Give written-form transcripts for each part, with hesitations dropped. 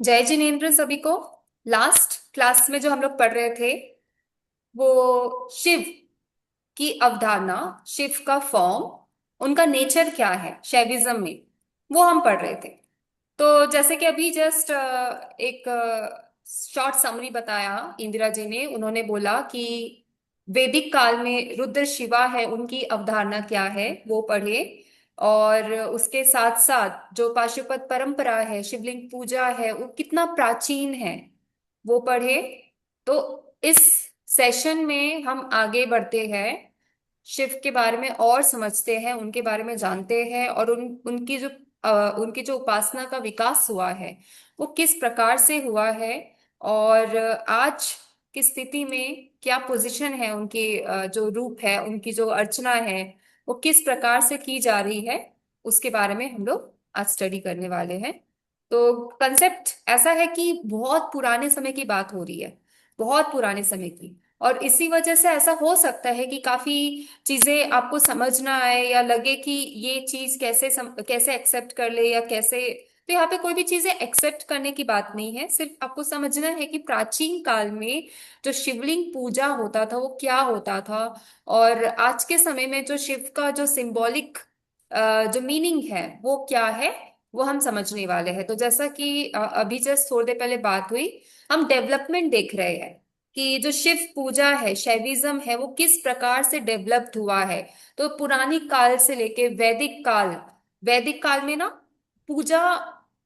जय जिनेन्द्र सभी को। लास्ट क्लास में जो हम लोग पढ़ रहे थे वो शिव की अवधारणा, शिव का फॉर्म, उनका नेचर क्या है शैविज्म में, वो हम पढ़ रहे थे। तो जैसे कि अभी जस्ट एक शॉर्ट समरी बताया इंदिरा जी ने। उन्होंने बोला कि वैदिक काल में रुद्र शिवा है, उनकी अवधारणा क्या है वो पढ़े। और उसके साथ साथ जो पाशुपत परंपरा है, शिवलिंग पूजा है, वो कितना प्राचीन है वो पढ़े। तो इस सेशन में हम आगे बढ़ते हैं, शिव के बारे में और समझते हैं, उनके बारे में जानते हैं, और उनकी जो उपासना का विकास हुआ है वो किस प्रकार से हुआ है। और आज की स्थिति में क्या पोजीशन है उनकी, जो रूप है, उनकी जो अर्चना है वो किस प्रकार से की जा रही है, उसके बारे में हम लोग आज स्टडी करने वाले हैं। तो कंसेप्ट ऐसा है कि बहुत पुराने समय की बात हो रही है, बहुत पुराने समय की। और इसी वजह से ऐसा हो सकता है कि काफी चीजें आपको समझ ना आए या लगे कि ये चीज कैसे एक्सेप्ट कर ले या कैसे। तो यहाँ पे कोई भी चीजें एक्सेप्ट करने की बात नहीं है, सिर्फ आपको समझना है कि प्राचीन काल में जो शिवलिंग पूजा होता था वो क्या होता था। और आज के समय में जो शिव का जो सिंबॉलिक जो मीनिंग है वो क्या है, वो हम समझने वाले हैं। तो जैसा कि अभी जस्ट थोड़ी देर पहले बात हुई, हम डेवलपमेंट देख रहे हैं कि जो शिव पूजा है, शैविज्म है, वो किस प्रकार से डेवलप्ड हुआ है। तो पुरानी काल से लेके वैदिक काल में ना पूजा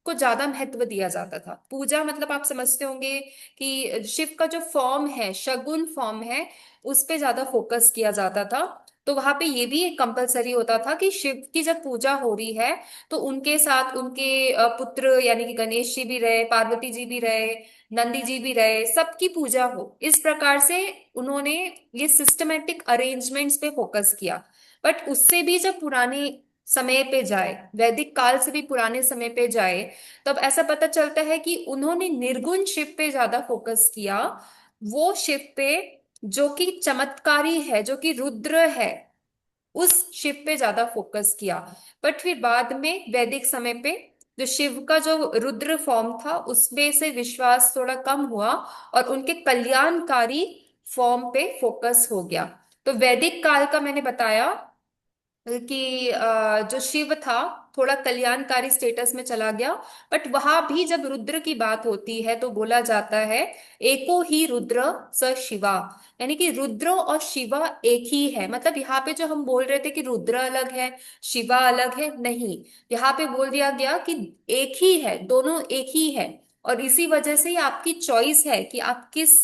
को ज्यादा महत्व दिया जाता था। पूजा मतलब आप समझते होंगे कि शिव का जो फॉर्म है, शगुन फॉर्म है, उस पे ज्यादा फोकस किया जाता था। तो वहां पे ये भी एक कंपलसरी होता था कि शिव की जब पूजा हो रही है तो उनके साथ उनके पुत्र यानी कि गणेश जी भी रहे, पार्वती जी भी रहे, नंदी जी भी रहे, सबकी पूजा हो, इस प्रकार से उन्होंने ये सिस्टमेटिक अरेंजमेंट्स पे फोकस किया। बट उससे भी जब पुराने समय पे जाए, वैदिक काल से भी पुराने समय पे जाए, तब ऐसा पता चलता है कि उन्होंने निर्गुण शिव पे ज्यादा फोकस किया। वो शिव पे जो कि चमत्कारी है, जो कि रुद्र है, उस शिव पे ज्यादा फोकस किया। बट फिर बाद में वैदिक समय पे जो शिव का जो रुद्र फॉर्म था उसमें से विश्वास थोड़ा कम हुआ और उनके कल्याणकारी फॉर्म पे फोकस हो गया। तो वैदिक काल का मैंने बताया कि जो शिव था थोड़ा कल्याणकारी स्टेटस में चला गया। बट वहां भी जब रुद्र की बात होती है तो बोला जाता है एको ही रुद्र स शिवा, यानी कि रुद्र और शिवा एक ही है। मतलब यहाँ पे जो हम बोल रहे थे कि रुद्र अलग है, शिवा अलग है, नहीं, यहाँ पे बोल दिया गया कि एक ही है, दोनों एक ही है। और इसी वजह से ही आपकी चॉइस है कि आप किस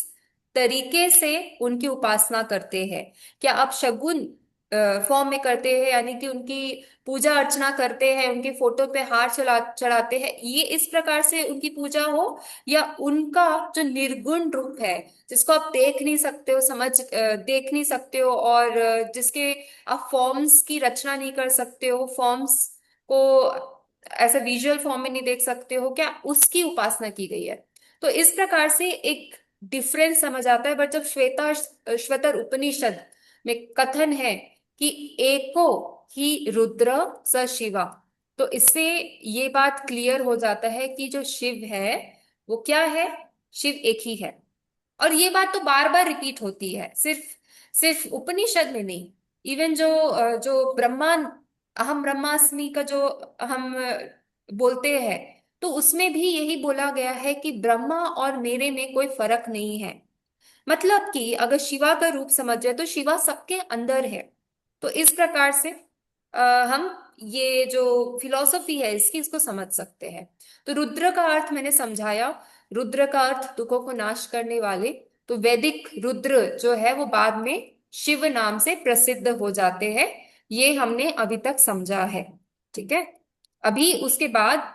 तरीके से उनकी उपासना करते हैं। क्या आप शगुन फॉर्म में करते हैं, यानी कि उनकी पूजा अर्चना करते हैं, उनके फोटो पे हार चढ़ाते हैं, ये इस प्रकार से उनकी पूजा हो, या उनका जो निर्गुण रूप है जिसको आप देख नहीं सकते हो, देख नहीं सकते हो, और जिसके आप फॉर्म्स की रचना नहीं कर सकते हो, फॉर्म्स को ऐसे विजुअल फॉर्म में नहीं देख सकते हो, क्या उसकी उपासना की गई है। तो इस प्रकार से एक डिफरेंस समझ आता है। बट जब श्वेतर उपनिषद में कथन है कि एको ही रुद्र स शिवा, तो इससे ये बात क्लियर हो जाता है कि जो शिव है वो क्या है, शिव एक ही है। और ये बात तो बार बार रिपीट होती है, सिर्फ सिर्फ उपनिषद में नहीं, इवन जो ब्रह्मा, अहम ब्रह्मास्मि का जो हम बोलते हैं, तो उसमें भी यही बोला गया है कि ब्रह्मा और मेरे में कोई फर्क नहीं है। मतलब कि अगर शिवा का रूप समझे तो शिवा सबके अंदर है। तो इस प्रकार से हम ये जो फिलॉसफी है इसकी, इसको समझ सकते हैं। तो रुद्र का अर्थ मैंने समझाया, रुद्र का अर्थ दुखों को नाश करने वाले। तो वैदिक रुद्र जो है वो बाद में शिव नाम से प्रसिद्ध हो जाते हैं, ये हमने अभी तक समझा है। ठीक है। अभी उसके बाद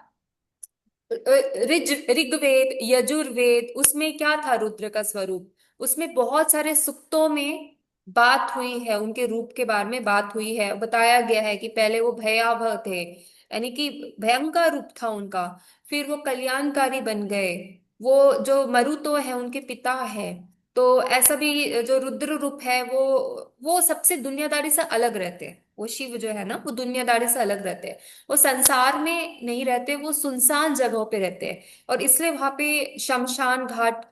ऋग्वेद, यजुर्वेद, उसमें क्या था रुद्र का स्वरूप, उसमें बहुत सारे सुक्तों में बात हुई है, उनके रूप के बारे में बात हुई है। बताया गया है कि पहले वो भयावह थे, यानी कि भयंकर रूप था उनका, फिर वो कल्याणकारी बन गए, वो जो मरुतो है उनके पिता है। तो ऐसा भी जो रुद्र रूप है वो सबसे दुनियादारी से अलग रहते हैं, वो शिव जो है ना, वो दुनियादारी से अलग रहते हैं। वो संसार में नहीं रहते, वो सुनसान जगहों पे रहते हैं। और इसलिए वहां पे शमशान घाट,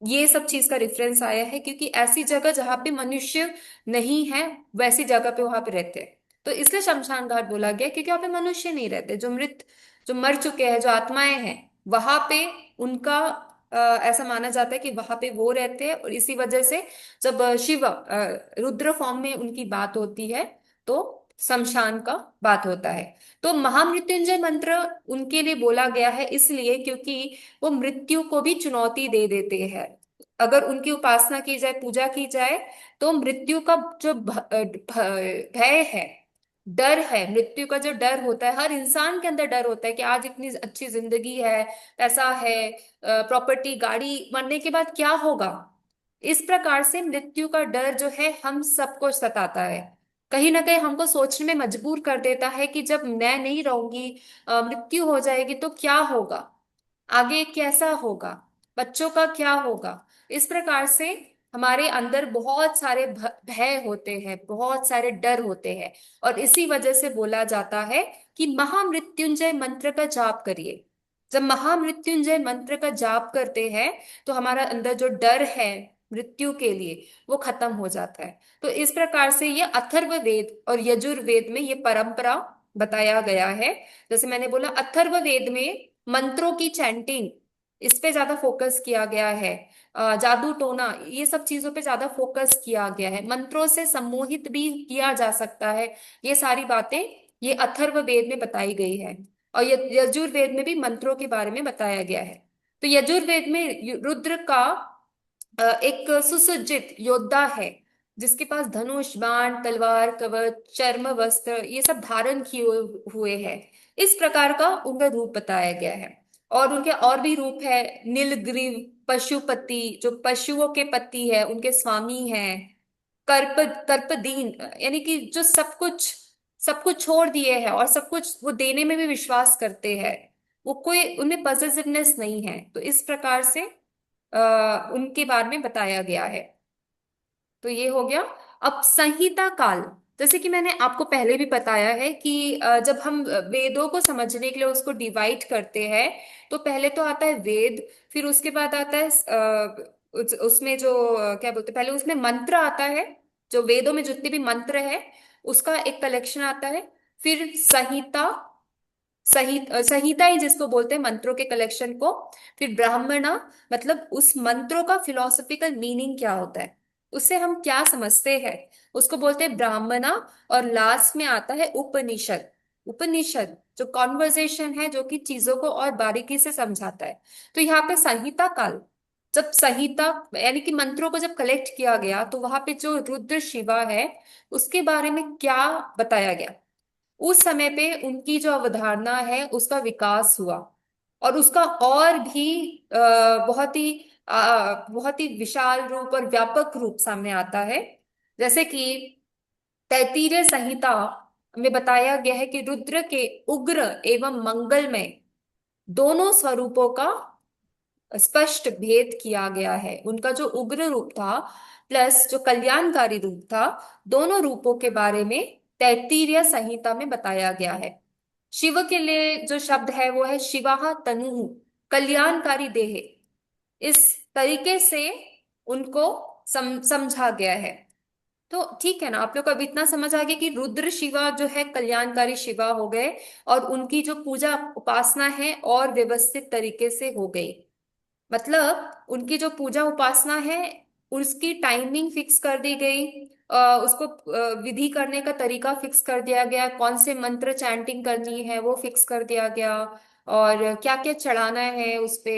ये सब चीज का रेफरेंस आया है, क्योंकि ऐसी जगह जहाँ पे मनुष्य नहीं है, वैसी जगह पे वहां पे रहते हैं। तो इसलिए शमशान घाट बोला गया, क्योंकि वहां पे मनुष्य नहीं रहते। जो मर चुके हैं, जो आत्माएं हैं, वहां पे उनका ऐसा माना जाता है कि वहां पे वो रहते हैं। और इसी वजह से जब शिव रुद्र फॉर्म में उनकी बात होती है, तो शमशान का बात होता है। तो महामृत्युंजय मंत्र उनके लिए बोला गया है, इसलिए क्योंकि वो मृत्यु को भी चुनौती दे देते हैं। अगर उनकी उपासना की जाए, पूजा की जाए, तो मृत्यु का जो भय है, डर है, मृत्यु का जो डर होता है, हर इंसान के अंदर डर होता है कि आज इतनी अच्छी जिंदगी है, पैसा है, प्रॉपर्टी, गाड़ी, मरने के बाद क्या होगा। इस प्रकार से मृत्यु का डर जो है हम सबको सताता है। कहीं ना कहीं हमको सोचने में मजबूर कर देता है कि जब मैं नहीं रहूंगी, मृत्यु हो जाएगी, तो क्या होगा, आगे कैसा होगा, बच्चों का क्या होगा। इस प्रकार से हमारे अंदर बहुत सारे भय होते हैं, बहुत सारे डर होते हैं। और इसी वजह से बोला जाता है कि महामृत्युंजय मंत्र का जाप करिए। जब महामृत्युंजय मंत्र का जाप करते हैं, तो हमारा अंदर जो डर है मृत्यु के लिए, वो खत्म हो जाता है। तो इस प्रकार से ये अथर्ववेद और यजुर्वेद में ये परंपरा बताया गया है। जैसे मैंने बोला, अथर्ववेद में मंत्रों की चैंटिंग, इस पे ज्यादा फोकस किया गया है। जादू टोना, ये सब चीजों पे ज्यादा फोकस किया गया है। मंत्रों से सम्मोहित भी किया जा सकता है, ये सारी बातें ये अथर्ववेद में बताई गई है। और यजुर्वेद में भी मंत्रों के बारे में बताया गया है। तो यजुर्वेद में रुद्र का एक सुसज्जित योद्धा है, जिसके पास धनुष, बाण, तलवार, कवच, चर्म वस्त्र, ये सब धारण किए हुए हैं। इस प्रकार का उनका रूप बताया गया है। और उनके और भी रूप है। नीलग्रीव पशुपति, जो पशुओं के पति है, उनके स्वामी हैं। कर्प कर्पदीन, यानी कि जो सब कुछ छोड़ दिए हैं, और सब कुछ वो देने में भी विश्वास करते हैं। वो कोई, उनमें पॉसेसिवनेस नहीं है। तो इस प्रकार से उनके बारे में बताया गया है। तो ये हो गया। अब संहिता काल, जैसे कि मैंने आपको पहले भी बताया है कि जब हम वेदों को समझने के लिए उसको डिवाइड करते हैं, तो पहले तो आता है वेद, फिर उसके बाद आता है उसमें जो क्या बोलते हैं, पहले उसमें मंत्र आता है। जो वेदों में जितने भी मंत्र है, उसका एक कलेक्शन आता है। फिर संहिता, संहिता ही जिसको बोलते हैं मंत्रों के कलेक्शन को। फिर ब्राह्मणा, मतलब उस मंत्रों का फिलोसफिकल मीनिंग क्या होता है, उससे हम क्या समझते हैं, उसको बोलते हैं ब्राह्मणा। और लास्ट में आता है उपनिषद। उपनिषद जो कॉन्वर्जेशन है, जो कि चीजों को और बारीकी से समझाता है। तो यहाँ पे संहिता काल, जब संहिता यानी कि मंत्रों को जब कलेक्ट किया गया, तो वहां पे जो रुद्र शिवा है, उसके बारे में क्या बताया गया, उस समय पे उनकी जो अवधारणा है उसका विकास हुआ। और उसका और भी बहुत ही विशाल रूप और व्यापक रूप सामने आता है। जैसे कि तैत्तिरीय संहिता में बताया गया है कि रुद्र के उग्र एवं मंगलमय दोनों स्वरूपों का स्पष्ट भेद किया गया है। उनका जो उग्र रूप था प्लस जो कल्याणकारी रूप था, दोनों रूपों के बारे में तैत्तिरीय संहिता में बताया गया है। शिव के लिए जो शब्द है वो है शिवाह तनु, कल्याणकारी देह। इस तरीके से उनको समझा गया है। तो ठीक है ना, आप लोग को अब इतना समझ आ गया कि रुद्र शिवा जो है कल्याणकारी शिवा हो गए, और उनकी जो पूजा उपासना है और व्यवस्थित तरीके से हो गई। मतलब उनकी जो पूजा उपासना है, उसकी टाइमिंग फिक्स कर दी गई। उसको विधि करने का तरीका फिक्स कर दिया गया, कौन से मंत्र चैंटिंग करनी है वो फिक्स कर दिया गया। और क्या क्या चढ़ाना है उस पे,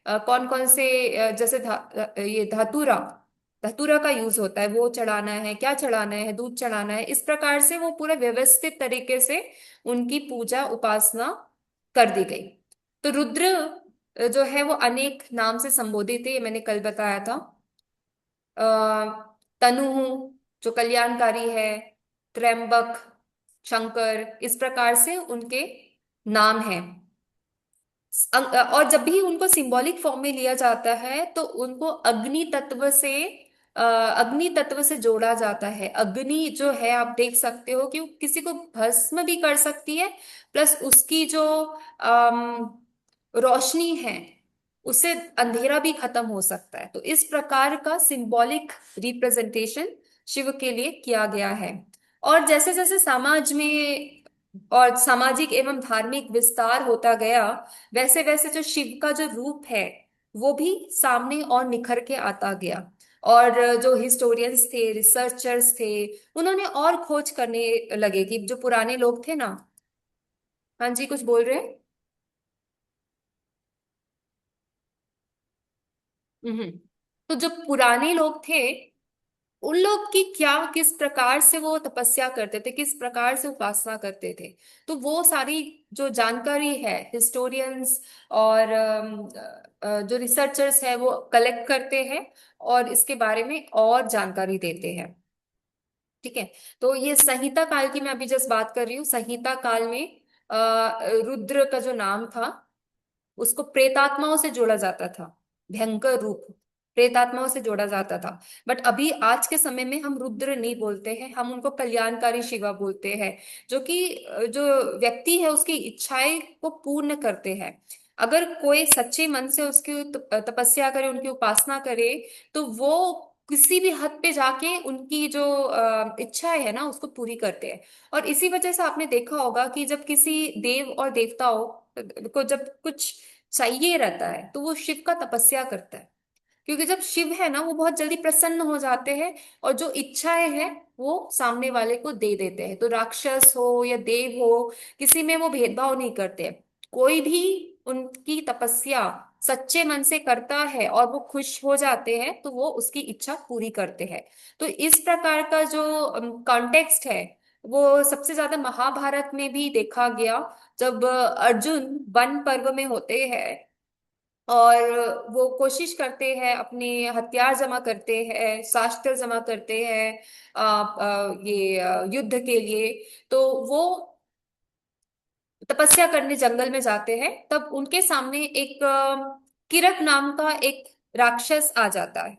कौन कौन से जैसे ये धतूरा, धतूरा का यूज होता है, वो चढ़ाना है, क्या चढ़ाना है, दूध चढ़ाना है। इस प्रकार से वो पूरे व्यवस्थित तरीके से उनकी पूजा उपासना कर दी गई। तो रुद्र जो है वो अनेक नाम से संबोधित है, ये मैंने कल बताया था। तनु जो कल्याणकारी है, त्र्यंबक, शंकर, इस प्रकार से उनके नाम हैं। और जब भी उनको सिंबॉलिक फॉर्म में लिया जाता है, तो उनको अग्नि तत्व से अग्नि तत्व से जोड़ा जाता है। अग्नि जो है आप देख सकते हो कि वो किसी को भस्म भी कर सकती है, प्लस उसकी जो रोशनी है उससे अंधेरा भी खत्म हो सकता है। तो इस प्रकार का सिंबॉलिक रिप्रेजेंटेशन शिव के लिए किया गया है। और जैसे जैसे समाज में और सामाजिक एवं धार्मिक विस्तार होता गया, वैसे वैसे जो शिव का जो रूप है वो भी सामने और निखर के आता गया। और जो हिस्टोरियंस थे, रिसर्चर्स थे, उन्होंने और खोज करने लगे कि जो पुराने लोग थे ना। हाँ जी, कुछ बोल रहे हैं? हम्म। तो जो पुराने लोग थे, उन लोग की क्या, किस प्रकार से वो तपस्या करते थे, किस प्रकार से उपासना करते थे, तो वो सारी जो जानकारी है हिस्टोरियंस और जो रिसर्चर्स है वो कलेक्ट करते हैं और इसके बारे में और जानकारी देते हैं। ठीक है। तो ये संहिता काल की मैं अभी जस्ट बात कर रही हूँ। संहिता काल में रुद्र का जो नाम था उसको प्रेतात्माओं से जोड़ा जाता था। भयंकर रूप, प्रेतात्माओं से जोड़ा जाता था। बट अभी आज के समय में हम रुद्र नहीं बोलते हैं, हम उनको कल्याणकारी शिवा बोलते हैं। जो कि जो व्यक्ति है उसकी इच्छाएं को पूर्ण करते हैं। अगर कोई सच्चे मन से उसकी तपस्या करे, उनकी उपासना करे, तो वो किसी भी हद पे जाके उनकी जो इच्छाएं है ना उसको पूरी करते हैं। और इसी वजह से आपने देखा होगा कि जब किसी देव और देवताओं को जब कुछ चाहिए रहता है तो वो शिव का तपस्या करता है। क्योंकि जब शिव है ना वो बहुत जल्दी प्रसन्न हो जाते हैं और जो इच्छाएं हैं वो सामने वाले को दे देते हैं। तो राक्षस हो या देव हो, किसी में वो भेदभाव नहीं करते। कोई भी उनकी तपस्या सच्चे मन से करता है और वो खुश हो जाते हैं तो वो उसकी इच्छा पूरी करते हैं। तो इस प्रकार का जो कॉन्टेक्स्ट है वो सबसे ज्यादा महाभारत में भी देखा गया। जब अर्जुन वन पर्व में होते हैं और वो कोशिश करते हैं, अपने हथियार जमा करते हैं, शास्त्र जमा करते हैं ये युद्ध के लिए। तो वो तपस्या करने जंगल में जाते हैं, तब उनके सामने एक किरक नाम का एक राक्षस आ जाता है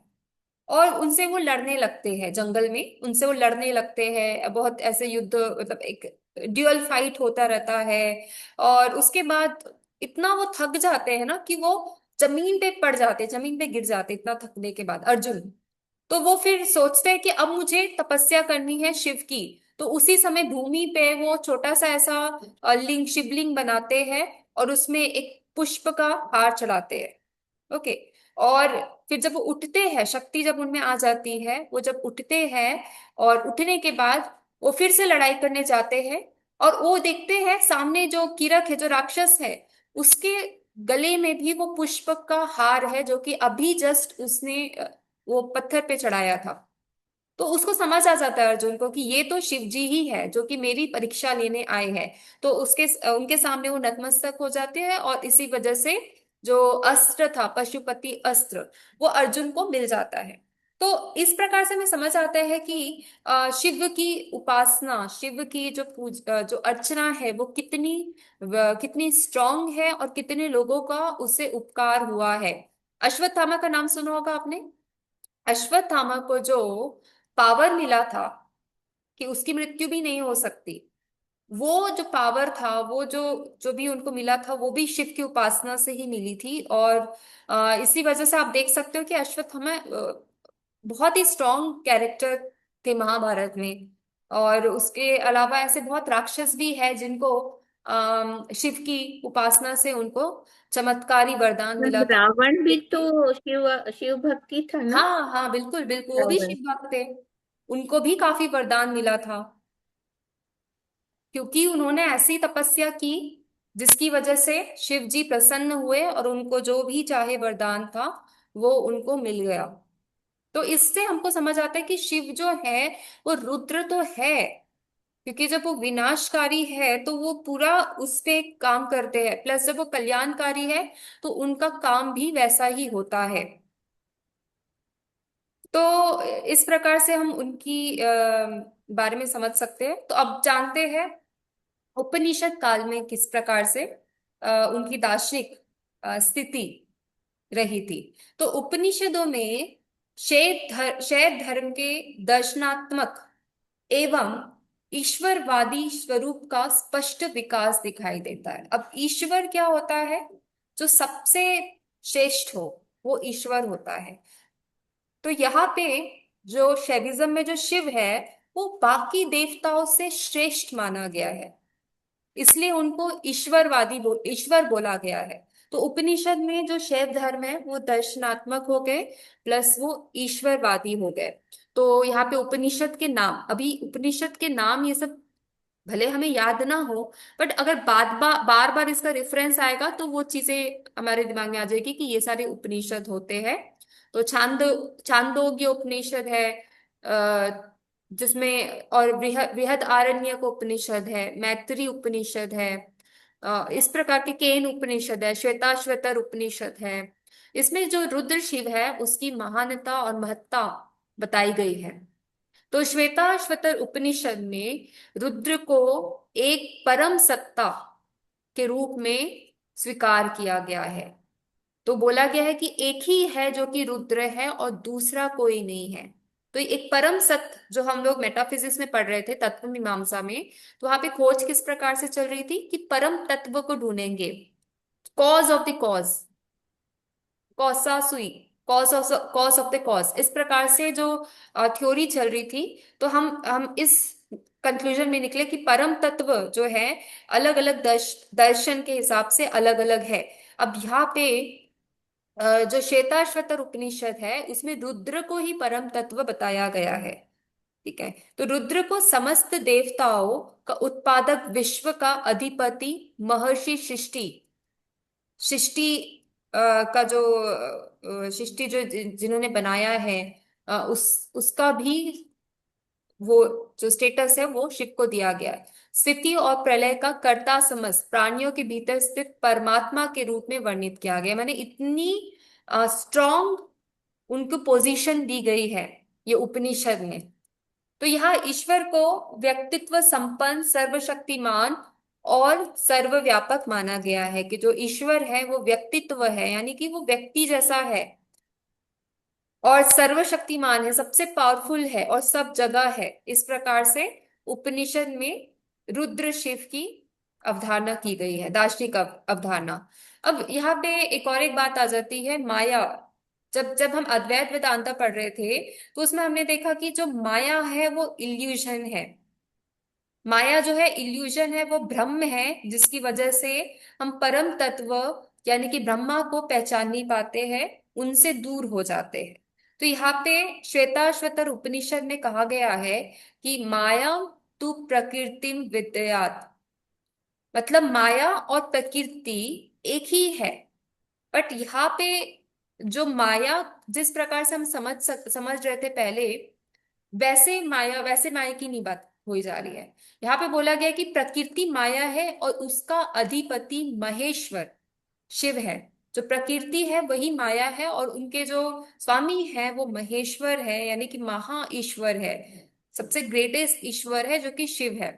और उनसे वो लड़ने लगते हैं। जंगल में उनसे वो लड़ने लगते हैं, बहुत ऐसे युद्ध, मतलब एक ड्यूअल फाइट होता रहता है। और उसके बाद इतना वो थक जाते हैं ना कि वो जमीन पे पड़ जाते, जमीन पे गिर जाते इतना थकने के बाद अर्जुन। तो वो फिर सोचते हैं कि अब मुझे तपस्या करनी है शिव की। तो उसी समय भूमि पे वो छोटा सा ऐसा लिंग, शिवलिंग बनाते हैं और उसमें एक पुष्प का हार चढ़ाते हैं। ओके। और फिर जब वो उठते हैं, शक्ति जब उनमें आ जाती है, वो जब उठते हैं और उठने के बाद वो फिर से लड़ाई करने जाते हैं और वो देखते हैं सामने जो किरक है, जो राक्षस है, उसके गले में भी वो पुष्प का हार है जो कि अभी जस्ट उसने वो पत्थर पे चढ़ाया था। तो उसको समझ आ जाता है अर्जुन को कि ये तो शिव जी ही है जो कि मेरी परीक्षा लेने आए हैं। तो उसके उनके सामने वो नतमस्तक हो जाते हैं और इसी वजह से जो अस्त्र था, पशुपति अस्त्र, वो अर्जुन को मिल जाता है। तो इस प्रकार से हमें समझ आता है कि शिव की उपासना, शिव की जो जो अर्चना है वो कितनी कितनी स्ट्रांग है और कितने लोगों का उससे उपकार हुआ है। अश्वत्थामा का नाम सुना होगा आपने। अश्वत्थामा को जो पावर मिला था कि उसकी मृत्यु भी नहीं हो सकती, वो जो पावर था, वो जो जो भी उनको मिला था, वो भी शिव की उपासना से ही मिली थी। और इसी वजह से आप देख सकते हो कि अश्वत्थामा बहुत ही स्ट्रॉन्ग कैरेक्टर थे महाभारत में। और उसके अलावा ऐसे बहुत राक्षस भी है जिनको शिव की उपासना से उनको चमत्कारी वरदान मिला था। रावण भी तो शिव शिव भक्ति था ना। हाँ हाँ, बिल्कुल बिल्कुल, वो भी रावण। शिव भक्त थे। उनको भी काफी वरदान मिला था क्योंकि उन्होंने ऐसी तपस्या की जिसकी वजह से शिव जी प्रसन्न हुए और उनको जो भी चाहे वरदान था वो उनको मिल गया। तो इससे हमको समझ आता है कि शिव जो है वो रुद्र तो है, क्योंकि जब वो विनाशकारी है तो वो पूरा उस पे काम करते हैं, प्लस जब वो कल्याणकारी है तो उनका काम भी वैसा ही होता है। तो इस प्रकार से हम उनकी बारे में समझ सकते हैं। तो अब जानते हैं उपनिषद काल में किस प्रकार से उनकी दार्शनिक स्थिति रही थी। तो उपनिषदों में शैव धर्म के दर्शनात्मक एवं ईश्वरवादी स्वरूप का स्पष्ट विकास दिखाई देता है। अब ईश्वर क्या होता है? जो सबसे श्रेष्ठ हो वो ईश्वर होता है। तो यहाँ पे जो शैविज्म में जो शिव है वो बाकी देवताओं से श्रेष्ठ माना गया है, इसलिए उनको ईश्वर बोला गया है। तो उपनिषद में जो शैव धर्म है वो दर्शनात्मक हो गए, प्लस वो ईश्वरवादी हो गए। तो यहाँ पे उपनिषद के नाम, अभी उपनिषद के नाम ये सब भले हमें याद ना हो, बट अगर बार बार इसका रेफरेंस आएगा तो वो चीजें हमारे दिमाग में आ जाएगी कि ये सारे उपनिषद होते हैं। तो छांदोग्य उपनिषद है, जिसमें और बृहद आरण्यक उपनिषद है, मैत्री उपनिषद है, इस प्रकार के केन उपनिषद है, श्वेताश्वतर उपनिषद है। इसमें जो रुद्र शिव है उसकी महानता और महत्ता बताई गई है। तो श्वेताश्वतर उपनिषद में रुद्र को एक परम सत्ता के रूप में स्वीकार किया गया है। तो बोला गया है कि एक ही है जो कि रुद्र है और दूसरा कोई नहीं है। तो एक परम सत्य जो हम लोग मेटाफिजिक्स में पढ़ रहे थे, तत्व मीमांसा में, तो वहां पे खोज किस प्रकार से चल रही थी कि परम तत्व को ढूंढेंगे, कॉज ऑफ द कॉज, कौसा सुई, कॉज ऑफ द कॉज, इस प्रकार से जो थ्योरी चल रही थी। तो हम इस कंक्लूजन में निकले कि परम तत्व जो है अलग अलग दर्शन के हिसाब से अलग अलग है। अब यहाँ पे जो श्वेताश्वतर उपनिषद है उसमें रुद्र को ही परम तत्व बताया गया है। ठीक है। तो रुद्र को समस्त देवताओं का उत्पादक, विश्व का अधिपति, महर्षि सृष्टि सृष्टि का जो सृष्टि जो जिन्होंने बनाया है, उसका भी वो जो स्टेटस है वो शिव को दिया गया है। स्थिति और प्रलय का कर्ता समस्त प्राणियों के भीतर स्थित परमात्मा के रूप में वर्णित किया गया। मैंने इतनी स्ट्रॉन्ग उनको पोजीशन दी गई है ये उपनिषद में। तो यहाँ ईश्वर को व्यक्तित्व संपन्न, सर्वशक्तिमान और सर्वव्यापक माना गया है कि जो ईश्वर है वो व्यक्तित्व है, यानी कि वो व्यक्ति जैसा है और सर्वशक्तिमान है, सबसे पावरफुल है और सब जगह है। इस प्रकार से उपनिषद में रुद्र शिव की अवधारणा की गई है, दार्शनिक अवधारणा। अब यहाँ पे एक बात आ जाती है, माया। जब जब हम अद्वैत वेदांता पढ़ रहे थे तो उसमें हमने देखा कि जो माया है वो इल्यूजन है। माया जो है इल्यूजन है, वो भ्रम है, जिसकी वजह से हम परम तत्व यानी कि ब्रह्मा को पहचान नहीं पाते हैं, उनसे दूर हो जाते हैं। तो यहाँ पे श्वेताश्वतर उपनिषद में कहा गया है कि माया तु प्रकृतिम विद्यात्, मतलब माया और प्रकृति एक ही है। बट यहाँ पे जो माया जिस प्रकार से हम समझ रहे थे पहले, वैसे माया की नहीं बात हुई जा रही है। यहाँ पे बोला गया कि प्रकृति माया है और उसका अधिपति महेश्वर शिव है। जो प्रकृति है वही माया है और उनके जो स्वामी है वो महेश्वर है, यानी कि महा ईश्वर है, सबसे ग्रेटेस्ट ईश्वर है जो कि शिव है।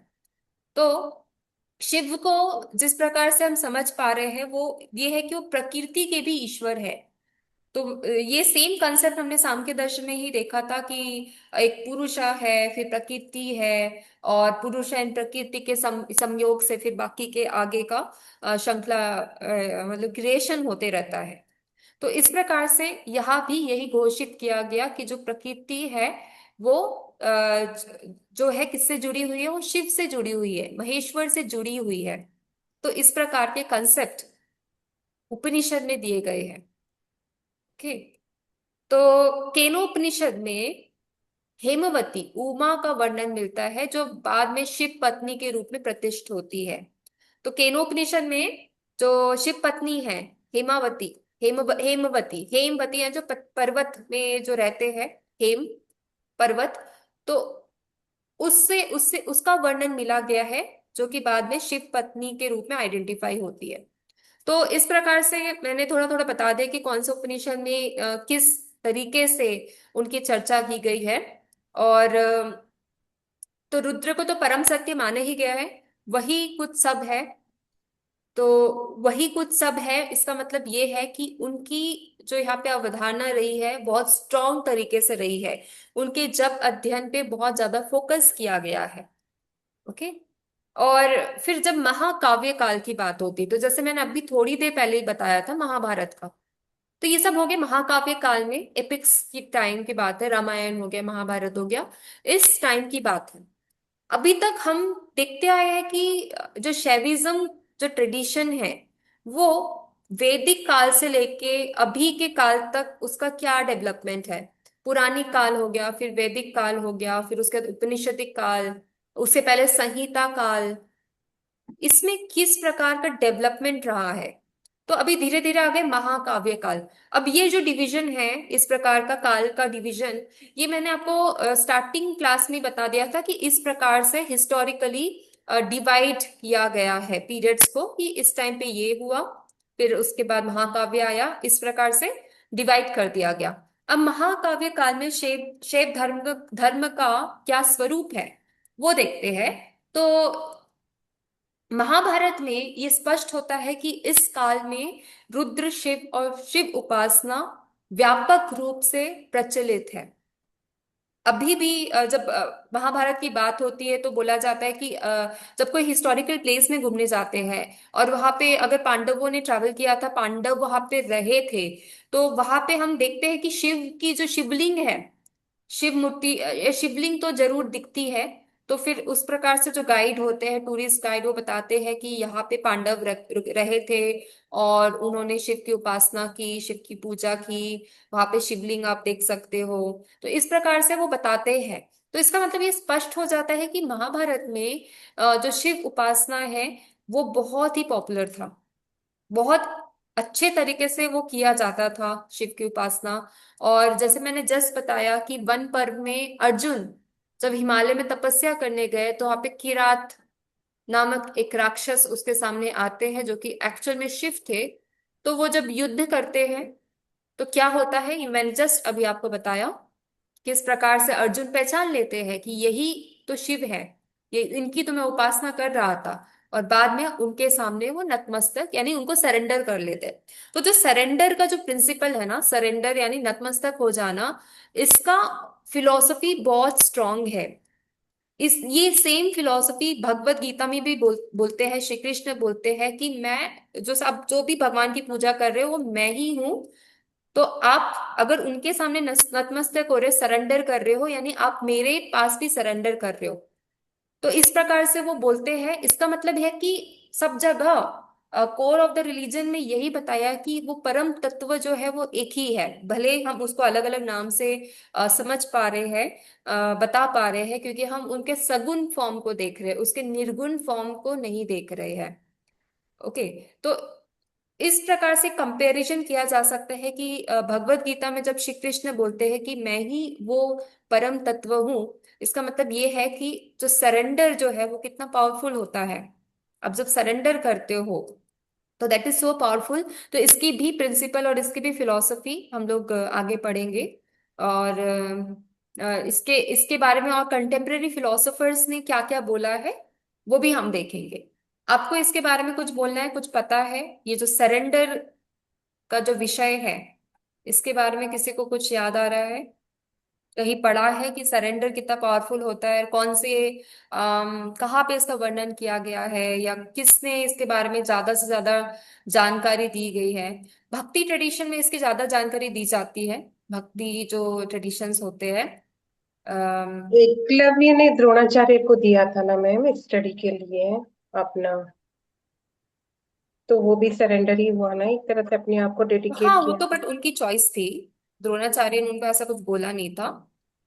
तो शिव को जिस प्रकार से हम समझ पा रहे हैं वो ये है कि वो प्रकृति के भी ईश्वर है। तो ये सेम कंसेप्ट हमने सांख्य दर्शन में ही देखा था कि एक पुरुष है, फिर प्रकृति है, और पुरुष एंड प्रकृति के संयोग से फिर बाकी के आगे का श्रृंखला, मतलब क्रिएशन होते रहता है। तो इस प्रकार से यहाँ भी यही घोषित किया गया कि जो प्रकृति है वो जो है किससे जुड़ी हुई है, वो शिव से जुड़ी हुई है, महेश्वर से जुड़ी हुई है। तो इस प्रकार के कंसेप्ट उपनिषद में दिए गए हैं। ओके। तो केनोपनिषद में हेमवती उमा का वर्णन मिलता है जो बाद में शिव पत्नी के रूप में प्रतिष्ठित होती है। तो केनोपनिषद में जो शिव पत्नी है हेमावती, हेमवती है जो पर्वत में जो रहते हैं, हेम पर्वत, तो उससे उससे उसका वर्णन मिला गया है जो कि बाद में शिव पत्नी के रूप में आइडेंटिफाई होती है। तो इस प्रकार से मैंने थोड़ा थोड़ा बता दिया कि कौन से उपनिषद में किस तरीके से उनकी चर्चा की गई है। और तो रुद्र को तो परम सत्य माना ही गया है, वही कुछ सब है। तो वही कुछ सब है। इसका मतलब ये है कि उनकी जो यहाँ पे अवधारणा रही है बहुत स्ट्रांग तरीके से रही है। उनके जब अध्ययन पे बहुत ज्यादा फोकस किया गया है। ओके। और फिर जब महाकाव्य काल की बात होती, तो जैसे मैंने अभी थोड़ी देर पहले ही बताया था महाभारत का, तो ये सब हो गया महाकाव्य काल में, एपिक्स की टाइम की बात है, रामायण हो गया, महाभारत हो गया, इस टाइम की बात है। अभी तक हम देखते आए हैं कि जो शैविज्म जो ट्रेडिशन है वो वैदिक काल से लेके अभी के काल तक उसका क्या डेवलपमेंट है। पुरानी काल हो गया, फिर वैदिक काल हो गया, फिर उसके बाद उपनिषदिक काल, उससे पहले संहिता काल, इसमें किस प्रकार का डेवलपमेंट रहा है। तो अभी धीरे धीरे आ गए महाकाव्य काल। अब ये जो डिवीजन है, इस प्रकार का काल का डिवीजन, ये मैंने आपको स्टार्टिंग क्लास में बता दिया था कि इस प्रकार से हिस्टोरिकली डिवाइड किया गया है पीरियड्स को, कि इस टाइम पे ये हुआ, फिर उसके बाद महाकाव्य आया, इस प्रकार से डिवाइड कर दिया गया। अब महाकाव्य काल में शैव शैव धर्म धर्म का क्या स्वरूप है वो देखते हैं। तो महाभारत में ये स्पष्ट होता है कि इस काल में रुद्र शिव और शिव उपासना व्यापक रूप से प्रचलित है। अभी भी जब महाभारत की बात होती है तो बोला जाता है कि जब कोई हिस्टोरिकल प्लेस में घूमने जाते हैं और वहां पे अगर पांडवों ने ट्रैवल किया था, पांडव वहां पे रहे थे, तो वहां पे हम देखते हैं कि शिव की जो शिवलिंग है, शिव मूर्ति शिवलिंग तो जरूर दिखती है। तो फिर उस प्रकार से जो गाइड होते हैं, टूरिस्ट गाइड, वो बताते हैं कि यहाँ पे पांडव रहे थे और उन्होंने शिव की उपासना की, शिव की पूजा की, वहां पे शिवलिंग आप देख सकते हो। तो इस प्रकार से वो बताते हैं। तो इसका मतलब ये स्पष्ट हो जाता है कि महाभारत में जो शिव उपासना है वो बहुत ही पॉपुलर था, बहुत अच्छे तरीके से वो किया जाता था शिव की उपासना। और जैसे मैंने जस्ट बताया कि वन पर्व में अर्जुन जब हिमालय में तपस्या करने गए तो वहां पे किरात नामक एक राक्षस उसके सामने आते हैं जो कि एक्चुअल में शिव थे। तो वो जब युद्ध करते हैं तो क्या होता है, ये मैंने जस्ट अभी आपको बताया, किस प्रकार से अर्जुन पहचान लेते हैं कि यही तो शिव है, ये इनकी तो मैं उपासना कर रहा था। और बाद में उनके सामने वो नतमस्तक यानी उनको सरेंडर कर लेते हैं। तो जो सरेंडर का जो प्रिंसिपल है ना, सरेंडर यानी नतमस्तक हो जाना, इसका फिलॉसफी बहुत स्ट्रांग है। इस ये सेम फिलॉसफी भगवत गीता में भी बोलते हैं, श्री कृष्ण बोलते हैं कि मैं जो सब जो भी भगवान की पूजा कर रहे हो वो मैं ही हूं। तो आप अगर उनके सामने नतमस्तक हो रहे, सरेंडर कर रहे हो, यानी आप मेरे पास भी सरेंडर कर रहे हो। तो इस प्रकार से वो बोलते हैं। इसका मतलब है कि सब जगह कोर ऑफ द रिलीजन में यही बताया कि वो परम तत्व जो है वो एक ही है, भले हम उसको अलग अलग नाम से समझ पा रहे हैं, बता पा रहे हैं, क्योंकि हम उनके सगुण फॉर्म को देख रहे हैं, उसके निर्गुण फॉर्म को नहीं देख रहे हैं। ओके। तो इस प्रकार से कंपैरिजन किया जा सकता है कि भगवत गीता में जब श्री कृष्ण बोलते हैं कि मैं ही वो परम तत्व हूँ, इसका मतलब ये है कि जो सरेंडर जो है वो कितना पावरफुल होता है। अब जब सरेंडर करते हो तो दैट इज सो पावरफुल। तो इसकी भी प्रिंसिपल और इसकी भी फिलॉसफी हम लोग आगे पढ़ेंगे। और इसके इसके बारे में और कंटेम्प्रेरी फिलोसोफर्स ने क्या क्या बोला है वो भी हम देखेंगे। आपको इसके बारे में कुछ बोलना है, कुछ पता है, ये जो सरेंडर का जो विषय है, इसके बारे में किसी को कुछ याद आ रहा है, कहीं पढ़ा है कि सरेंडर कितना पावरफुल होता है, कौन से कहाँ पे इसका वर्णन किया गया है, या किसने इसके बारे में ज्यादा से ज्यादा जानकारी दी गई है। भक्ति ट्रेडिशन में इसकी ज्यादा जानकारी दी जाती है, भक्ति जो ट्रेडिशंस होते हैं। अम, एकलव्य ने द्रोणाचार्य को दिया था ना मैम स्टडी के लिए अपना, तो वो भी सरेंडर ही हुआ ना, एक तरह से अपने आप को हाँ डेडिकेट वो किया तो था। बट उनकी चॉइस थी। द्रोणाचार्य ने उनको ऐसा कुछ बोला नहीं था,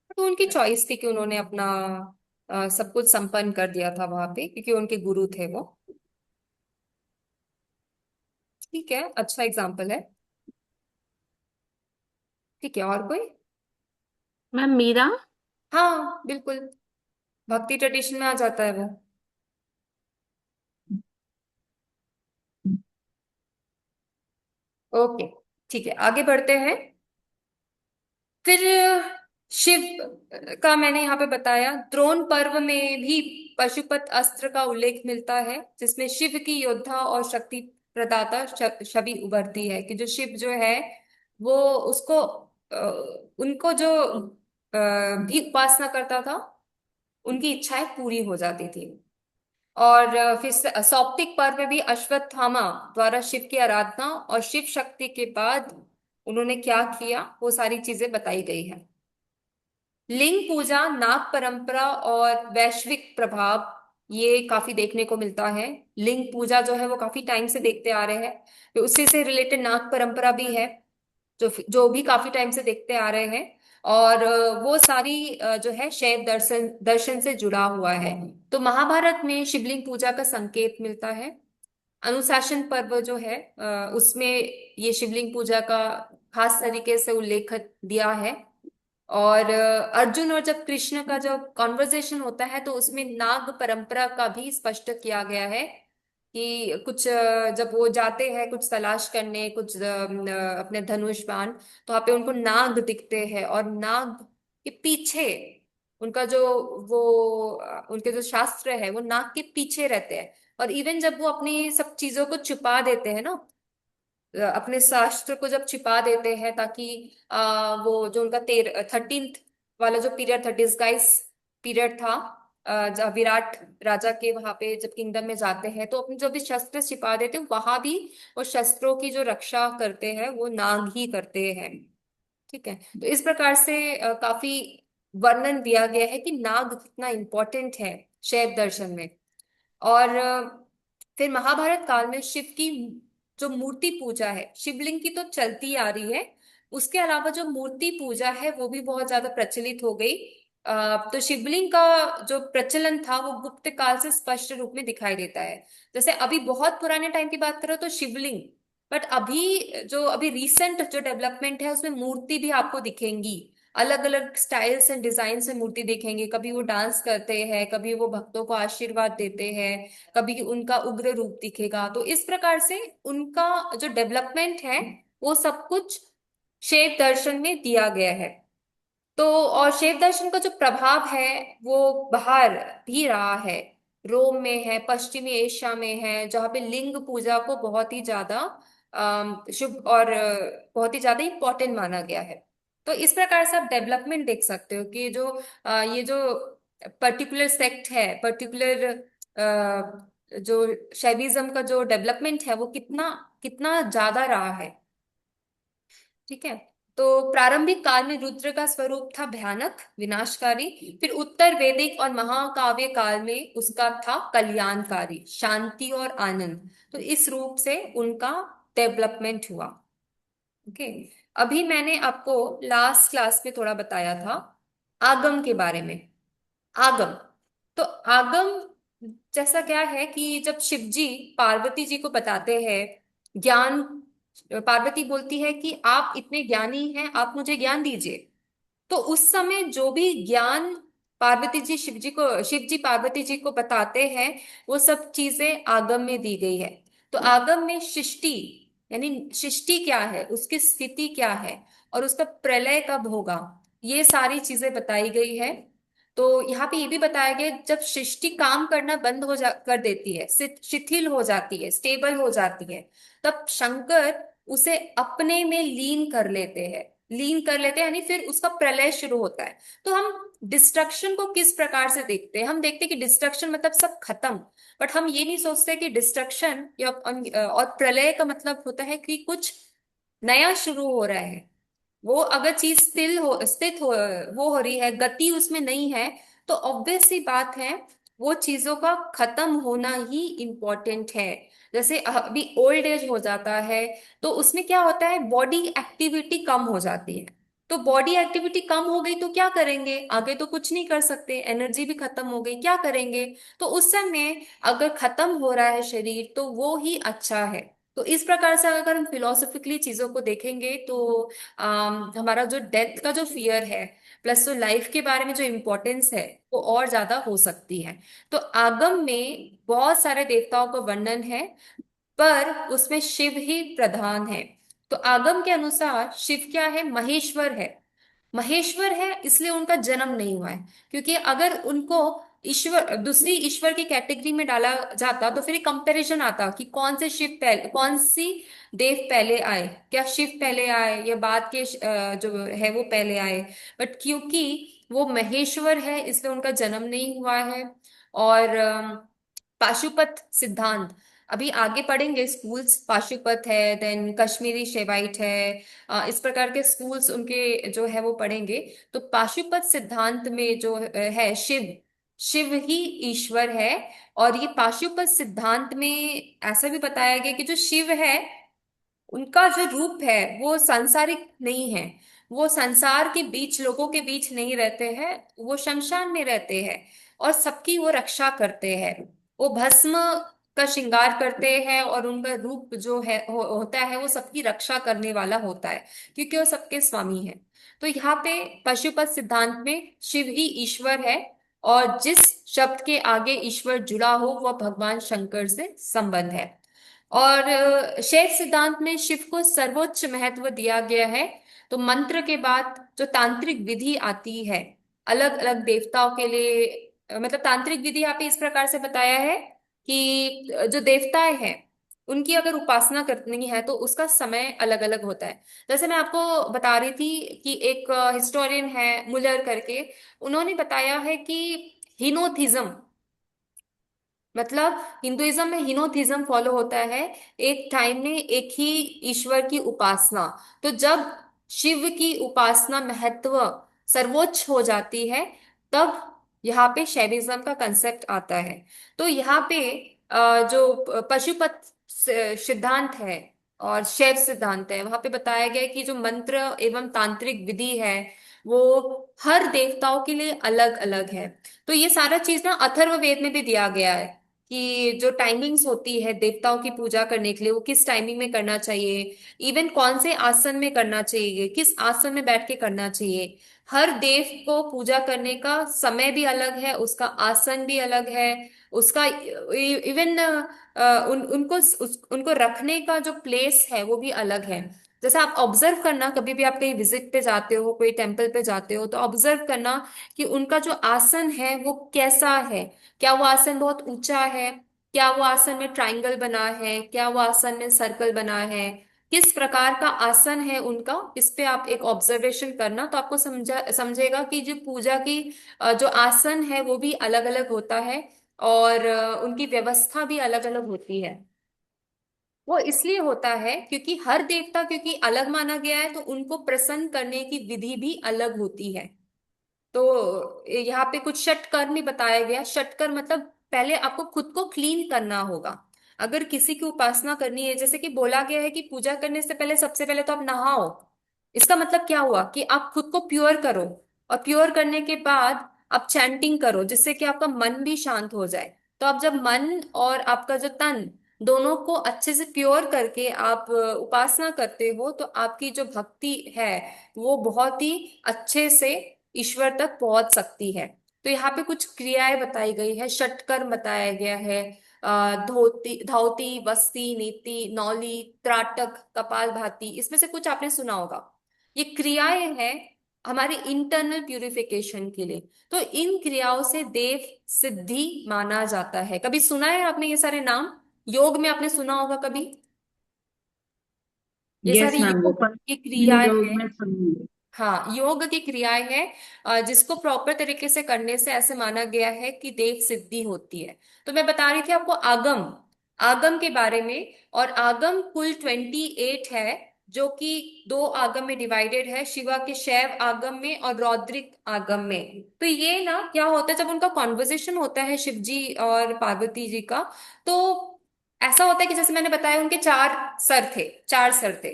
तो उनकी चॉइस थी कि उन्होंने अपना सब कुछ संपन्न कर दिया था वहां पे, क्योंकि उनके गुरु थे वो। ठीक है, अच्छा एग्जाम्पल है। ठीक है, और कोई? मैम मीरा। हाँ बिल्कुल, भक्ति ट्रेडिशन में आ जाता है वो। ओके, ठीक है, आगे बढ़ते हैं। फिर शिव का मैंने यहाँ पे बताया, द्रोण पर्व में भी पशुपत अस्त्र का उल्लेख मिलता है, जिसमें शिव की योद्धा और शक्ति प्रदाता छवि उभरती है कि जो शिव जो है वो उसको उनको जो भी उपासना करता था उनकी इच्छाएं पूरी हो जाती थी। और फिर सौप्तिक पर्व में भी अश्वत्थामा द्वारा शिव की आराधना और शिव शक्ति के बाद उन्होंने क्या किया वो सारी चीजें बताई गई है। लिंग पूजा, नाग परंपरा और वैश्विक प्रभाव, ये काफी देखने को मिलता है। लिंग पूजा जो है वो काफी टाइम से देखते आ रहे हैं। फिर उसी से रिलेटेड नाग परंपरा भी है, जो जो भी काफी टाइम से देखते आ रहे हैं। और वो सारी जो है शैव दर्शन दर्शन से जुड़ा हुआ है। तो महाभारत में शिवलिंग पूजा का संकेत मिलता है। अनुशासन पर्व जो है उसमें ये शिवलिंग पूजा का खास तरीके से उल्लेख दिया है। और अर्जुन और जब कृष्ण का जब कॉन्वर्जेशन होता है तो उसमें नाग परंपरा का भी स्पष्ट किया गया है कि कुछ जब वो जाते हैं कुछ तलाश करने, कुछ अपने धनुष बाण, तो वहां पे उनको नाग दिखते हैं और नाग के पीछे उनका जो वो उनके जो शास्त्र है वो नाग के पीछे रहते हैं। और इवन जब वो अपनी सब चीजों को छुपा देते हैं ना, अपने शास्त्र को जब छिपा देते हैं ताकि वो जो उनका 13th वाला जो पीरियड था, डिस्गाइज पीरियड था, जब विराट राजा के वहां पे जब किंगडम में जाते हैं तो अपने जो भी शस्त्र छिपा देते हैं वहां भी वो शस्त्रों की जो रक्षा करते हैं वो नाग ही करते हैं। ठीक है, तो इस प्रकार से काफी वर्णन दिया गया है कि नाग कितना इंपॉर्टेंट है शैव दर्शन में। और फिर महाभारत काल में शिव की जो मूर्ति पूजा है, शिवलिंग की तो चलती आ रही है, उसके अलावा जो मूर्ति पूजा है वो भी बहुत ज्यादा प्रचलित हो गई। तो शिवलिंग का जो प्रचलन था वो गुप्त काल से स्पष्ट रूप में दिखाई देता है। जैसे अभी बहुत पुराने टाइम की बात करो तो शिवलिंग, बट अभी रिसेंट जो डेवलपमेंट है उसमें मूर्ति भी आपको दिखेंगी। अलग अलग स्टाइल्स एंड डिजाइन से मूर्ति देखेंगे, कभी वो डांस करते हैं, कभी वो भक्तों को आशीर्वाद देते हैं, कभी उनका उग्र रूप दिखेगा। तो इस प्रकार से उनका जो डेवलपमेंट है वो सब कुछ शैव दर्शन में दिया गया है। तो और शैव दर्शन का जो प्रभाव है वो बाहर भी रहा है। रोम में है, पश्चिमी एशिया में है, जहाँ पे लिंग पूजा को बहुत ही ज्यादा शुभ और बहुत ही ज्यादा इम्पोर्टेंट माना गया है। तो इस प्रकार से आप डेवलपमेंट देख सकते हो कि जो ये जो पर्टिकुलर सेक्ट है, पर्टिकुलर जो शैविज्म का जो डेवलपमेंट है वो कितना कितना ज्यादा रहा है। ठीक है, तो प्रारंभिक काल में रुद्र का स्वरूप था भयानक, विनाशकारी। फिर उत्तर वैदिक और महाकाव्य काल में उसका था कल्याणकारी, शांति और आनंद। तो इस रूप से उनका डेवलपमेंट हुआ। ओके, अभी मैंने आपको लास्ट क्लास में थोड़ा बताया था आगम के बारे में। आगम, तो आगम जैसा क्या है कि जब शिव जी पार्वती जी को बताते हैं ज्ञान, पार्वती बोलती है कि आप इतने ज्ञानी हैं, आप मुझे ज्ञान दीजिए। तो उस समय जो भी ज्ञान पार्वती जी शिव जी पार्वती जी को बताते हैं वो सब चीजें आगम में दी गई है। तो आगम में सृष्टि, यानी सृष्टि क्या है, उसकी स्थिति क्या है और उसका प्रलय कब होगा, ये सारी चीजें बताई गई है। तो यहाँ पे ये भी बताया गया जब सृष्टि काम करना बंद कर देती है, शिथिल हो जाती है, स्टेबल हो जाती है, तब शंकर उसे अपने में लीन कर लेते हैं। लीन कर लेते हैं यानी फिर उसका प्रलय शुरू होता है। तो हम डिस्ट्रक्शन को किस प्रकार से देखते हैं, हम देखते हैं कि डिस्ट्रक्शन मतलब सब खत्म, बट हम ये नहीं सोचते कि डिस्ट्रक्शन या और प्रलय का मतलब होता है कि कुछ नया शुरू हो रहा है। वो अगर चीज स्थित हो, वो हो रही है, गति उसमें नहीं है, तो ऑब्वियस सी बात है वो चीजों का खत्म होना ही इम्पोर्टेंट है। जैसे अभी ओल्ड एज हो जाता है तो उसमें क्या होता है, बॉडी एक्टिविटी कम हो जाती है। तो बॉडी एक्टिविटी कम हो गई तो क्या करेंगे, आगे तो कुछ नहीं कर सकते, एनर्जी भी खत्म हो गई, क्या करेंगे। तो उस समय अगर खत्म हो रहा है शरीर तो वो ही अच्छा है। तो इस प्रकार से अगर हम फिलोसफिकली चीजों को देखेंगे तो हमारा जो डेथ का जो फियर है प्लस जो लाइफ के बारे में जो इम्पोर्टेंस है वो और ज्यादा हो सकती है। तो आगम में बहुत सारे देवताओं का वर्णन है पर उसमें शिव ही प्रधान है। तो आगम के अनुसार शिव क्या है, महेश्वर है। महेश्वर है इसलिए उनका जन्म नहीं हुआ है, क्योंकि अगर उनको ईश्वर दूसरी ईश्वर की कैटेगरी में डाला जाता तो फिर एक कंपैरिजन आता कि कौन से शिव पहले, कौन सी देव पहले आए, क्या शिव पहले आए या बाद के जो है वो पहले आए। बट क्योंकि वो महेश्वर है इसलिए उनका जन्म नहीं हुआ है। और पाशुपत सिद्धांत अभी आगे पढ़ेंगे, स्कूल्स पाशुपत है, देन कश्मीरी शेवाइट है, इस प्रकार के स्कूल्स उनके जो है वो पढ़ेंगे। तो पाशुपत सिद्धांत में जो है शिव, शिव ही ईश्वर है। और ये पाशुपत सिद्धांत में ऐसा भी बताया गया कि जो शिव है उनका जो रूप है वो सांसारिक नहीं है, वो संसार के बीच लोगों के बीच नहीं रहते हैं, वो शमशान में रहते हैं और सबकी वो रक्षा करते हैं। वो भस्म का श्रृंगार करते हैं और उनका रूप जो है होता है वो सबकी रक्षा करने वाला होता है, क्योंकि वो सबके स्वामी है। तो यहाँ पे पशुपत सिद्धांत में शिव ही ईश्वर है और जिस शब्द के आगे ईश्वर जुड़ा हो वह भगवान शंकर से संबंध है। और शैव सिद्धांत में शिव को सर्वोच्च महत्व दिया गया है। तो मंत्र के बाद जो तांत्रिक विधि आती है अलग अलग देवताओं के लिए, मतलब तांत्रिक विधि यहाँ पे इस प्रकार से बताया है कि जो देवताएं हैं उनकी अगर उपासना करनी है तो उसका समय अलग अलग होता है। जैसे मैं आपको बता रही थी कि एक हिस्टोरियन है मुलर करके, उन्होंने बताया है कि हिनोथिज्म, मतलब हिंदुइज्म में हिनोथिज्म फॉलो होता है, एक टाइम में एक ही ईश्वर की उपासना। तो जब शिव की उपासना महत्व सर्वोच्च हो जाती है तब यहाँ पे शैविज्म का कंसेप्ट आता है। तो यहाँ पे जो पशुपत सिद्धांत है और शैव सिद्धांत है वहां पे बताया गया है कि जो मंत्र एवं तांत्रिक विधि है वो हर देवताओं के लिए अलग अलग है। तो ये सारा चीज ना अथर्ववेद में भी दिया गया है कि जो टाइमिंग्स होती है देवताओं की पूजा करने के लिए वो किस टाइमिंग में करना चाहिए, इवन कौन से आसन में करना चाहिए, किस आसन में बैठ के करना चाहिए। हर देव को पूजा करने का समय भी अलग है, उसका आसन भी अलग है, उसका इवन उनको रखने का जो प्लेस है वो भी अलग है। जैसे आप ऑब्जर्व करना, कभी भी आप कहीं विजिट पे जाते हो, कोई टेम्पल पे जाते हो तो ऑब्जर्व करना कि उनका जो आसन है वो कैसा है। क्या वो आसन बहुत ऊंचा है, क्या वो आसन में ट्रायंगल बना है, क्या वो आसन में सर्कल बना है, किस प्रकार का आसन है उनका, इस पे आप एक ऑब्जर्वेशन करना तो आपको समझेगा कि जो पूजा की जो आसन है वो भी अलग अलग होता है और उनकी व्यवस्था भी अलग अलग होती है। वो इसलिए होता है क्योंकि हर देवता क्योंकि अलग माना गया है तो उनको प्रसन्न करने की विधि भी अलग होती है। तो यहाँ पे कुछ षटकर्म भी बताया गया। षटकर्म मतलब पहले आपको खुद को क्लीन करना होगा। अगर किसी की उपासना करनी है, जैसे कि बोला गया है कि पूजा करने से पहले सबसे पहले तो आप नहाओ, इसका मतलब क्या हुआ कि आप खुद को प्योर करो और प्योर करने के बाद आप चैंटिंग करो जिससे कि आपका मन भी शांत हो जाए। तो आप जब मन और आपका जो तन दोनों को अच्छे से प्योर करके आप उपासना करते हो तो आपकी जो भक्ति है वो बहुत ही अच्छे से ईश्वर तक पहुंच सकती है। तो यहाँ पे कुछ क्रियाएं बताई गई है, षटकर्म बताया गया है, धोती धावती वस्ती नीति नौली त्राटक कपालभाति, इसमें से कुछ आपने सुना होगा। ये क्रियाएं हैं हमारे इंटरनल प्यूरिफिकेशन के लिए। तो इन क्रियाओं से देव सिद्धि माना जाता है। कभी सुना है आपने ये सारे नाम? योग में आपने सुना होगा कभी, ये यस सारी मैम, वो योग की पतंजलि क्रियाएं योग हैं। में सुनिए। हाँ, योग की क्रियाएं हैं जिसको प्रॉपर तरीके से करने से ऐसे माना गया है कि देव सिद्धि होती है। तो मैं बता रही थी आपको आगम, आगम के बारे में। और आगम कुल 28 है जो कि दो आगम में डिवाइडेड है, शिवा के शैव आगम में और रौद्रिक आगम में। तो ये ना क्या होता है जब उनका कॉन्वर्जेशन होता है शिव जी और पार्वती जी का, तो ऐसा होता है कि जैसे मैंने बताया उनके चार सर थे, चार सर थे।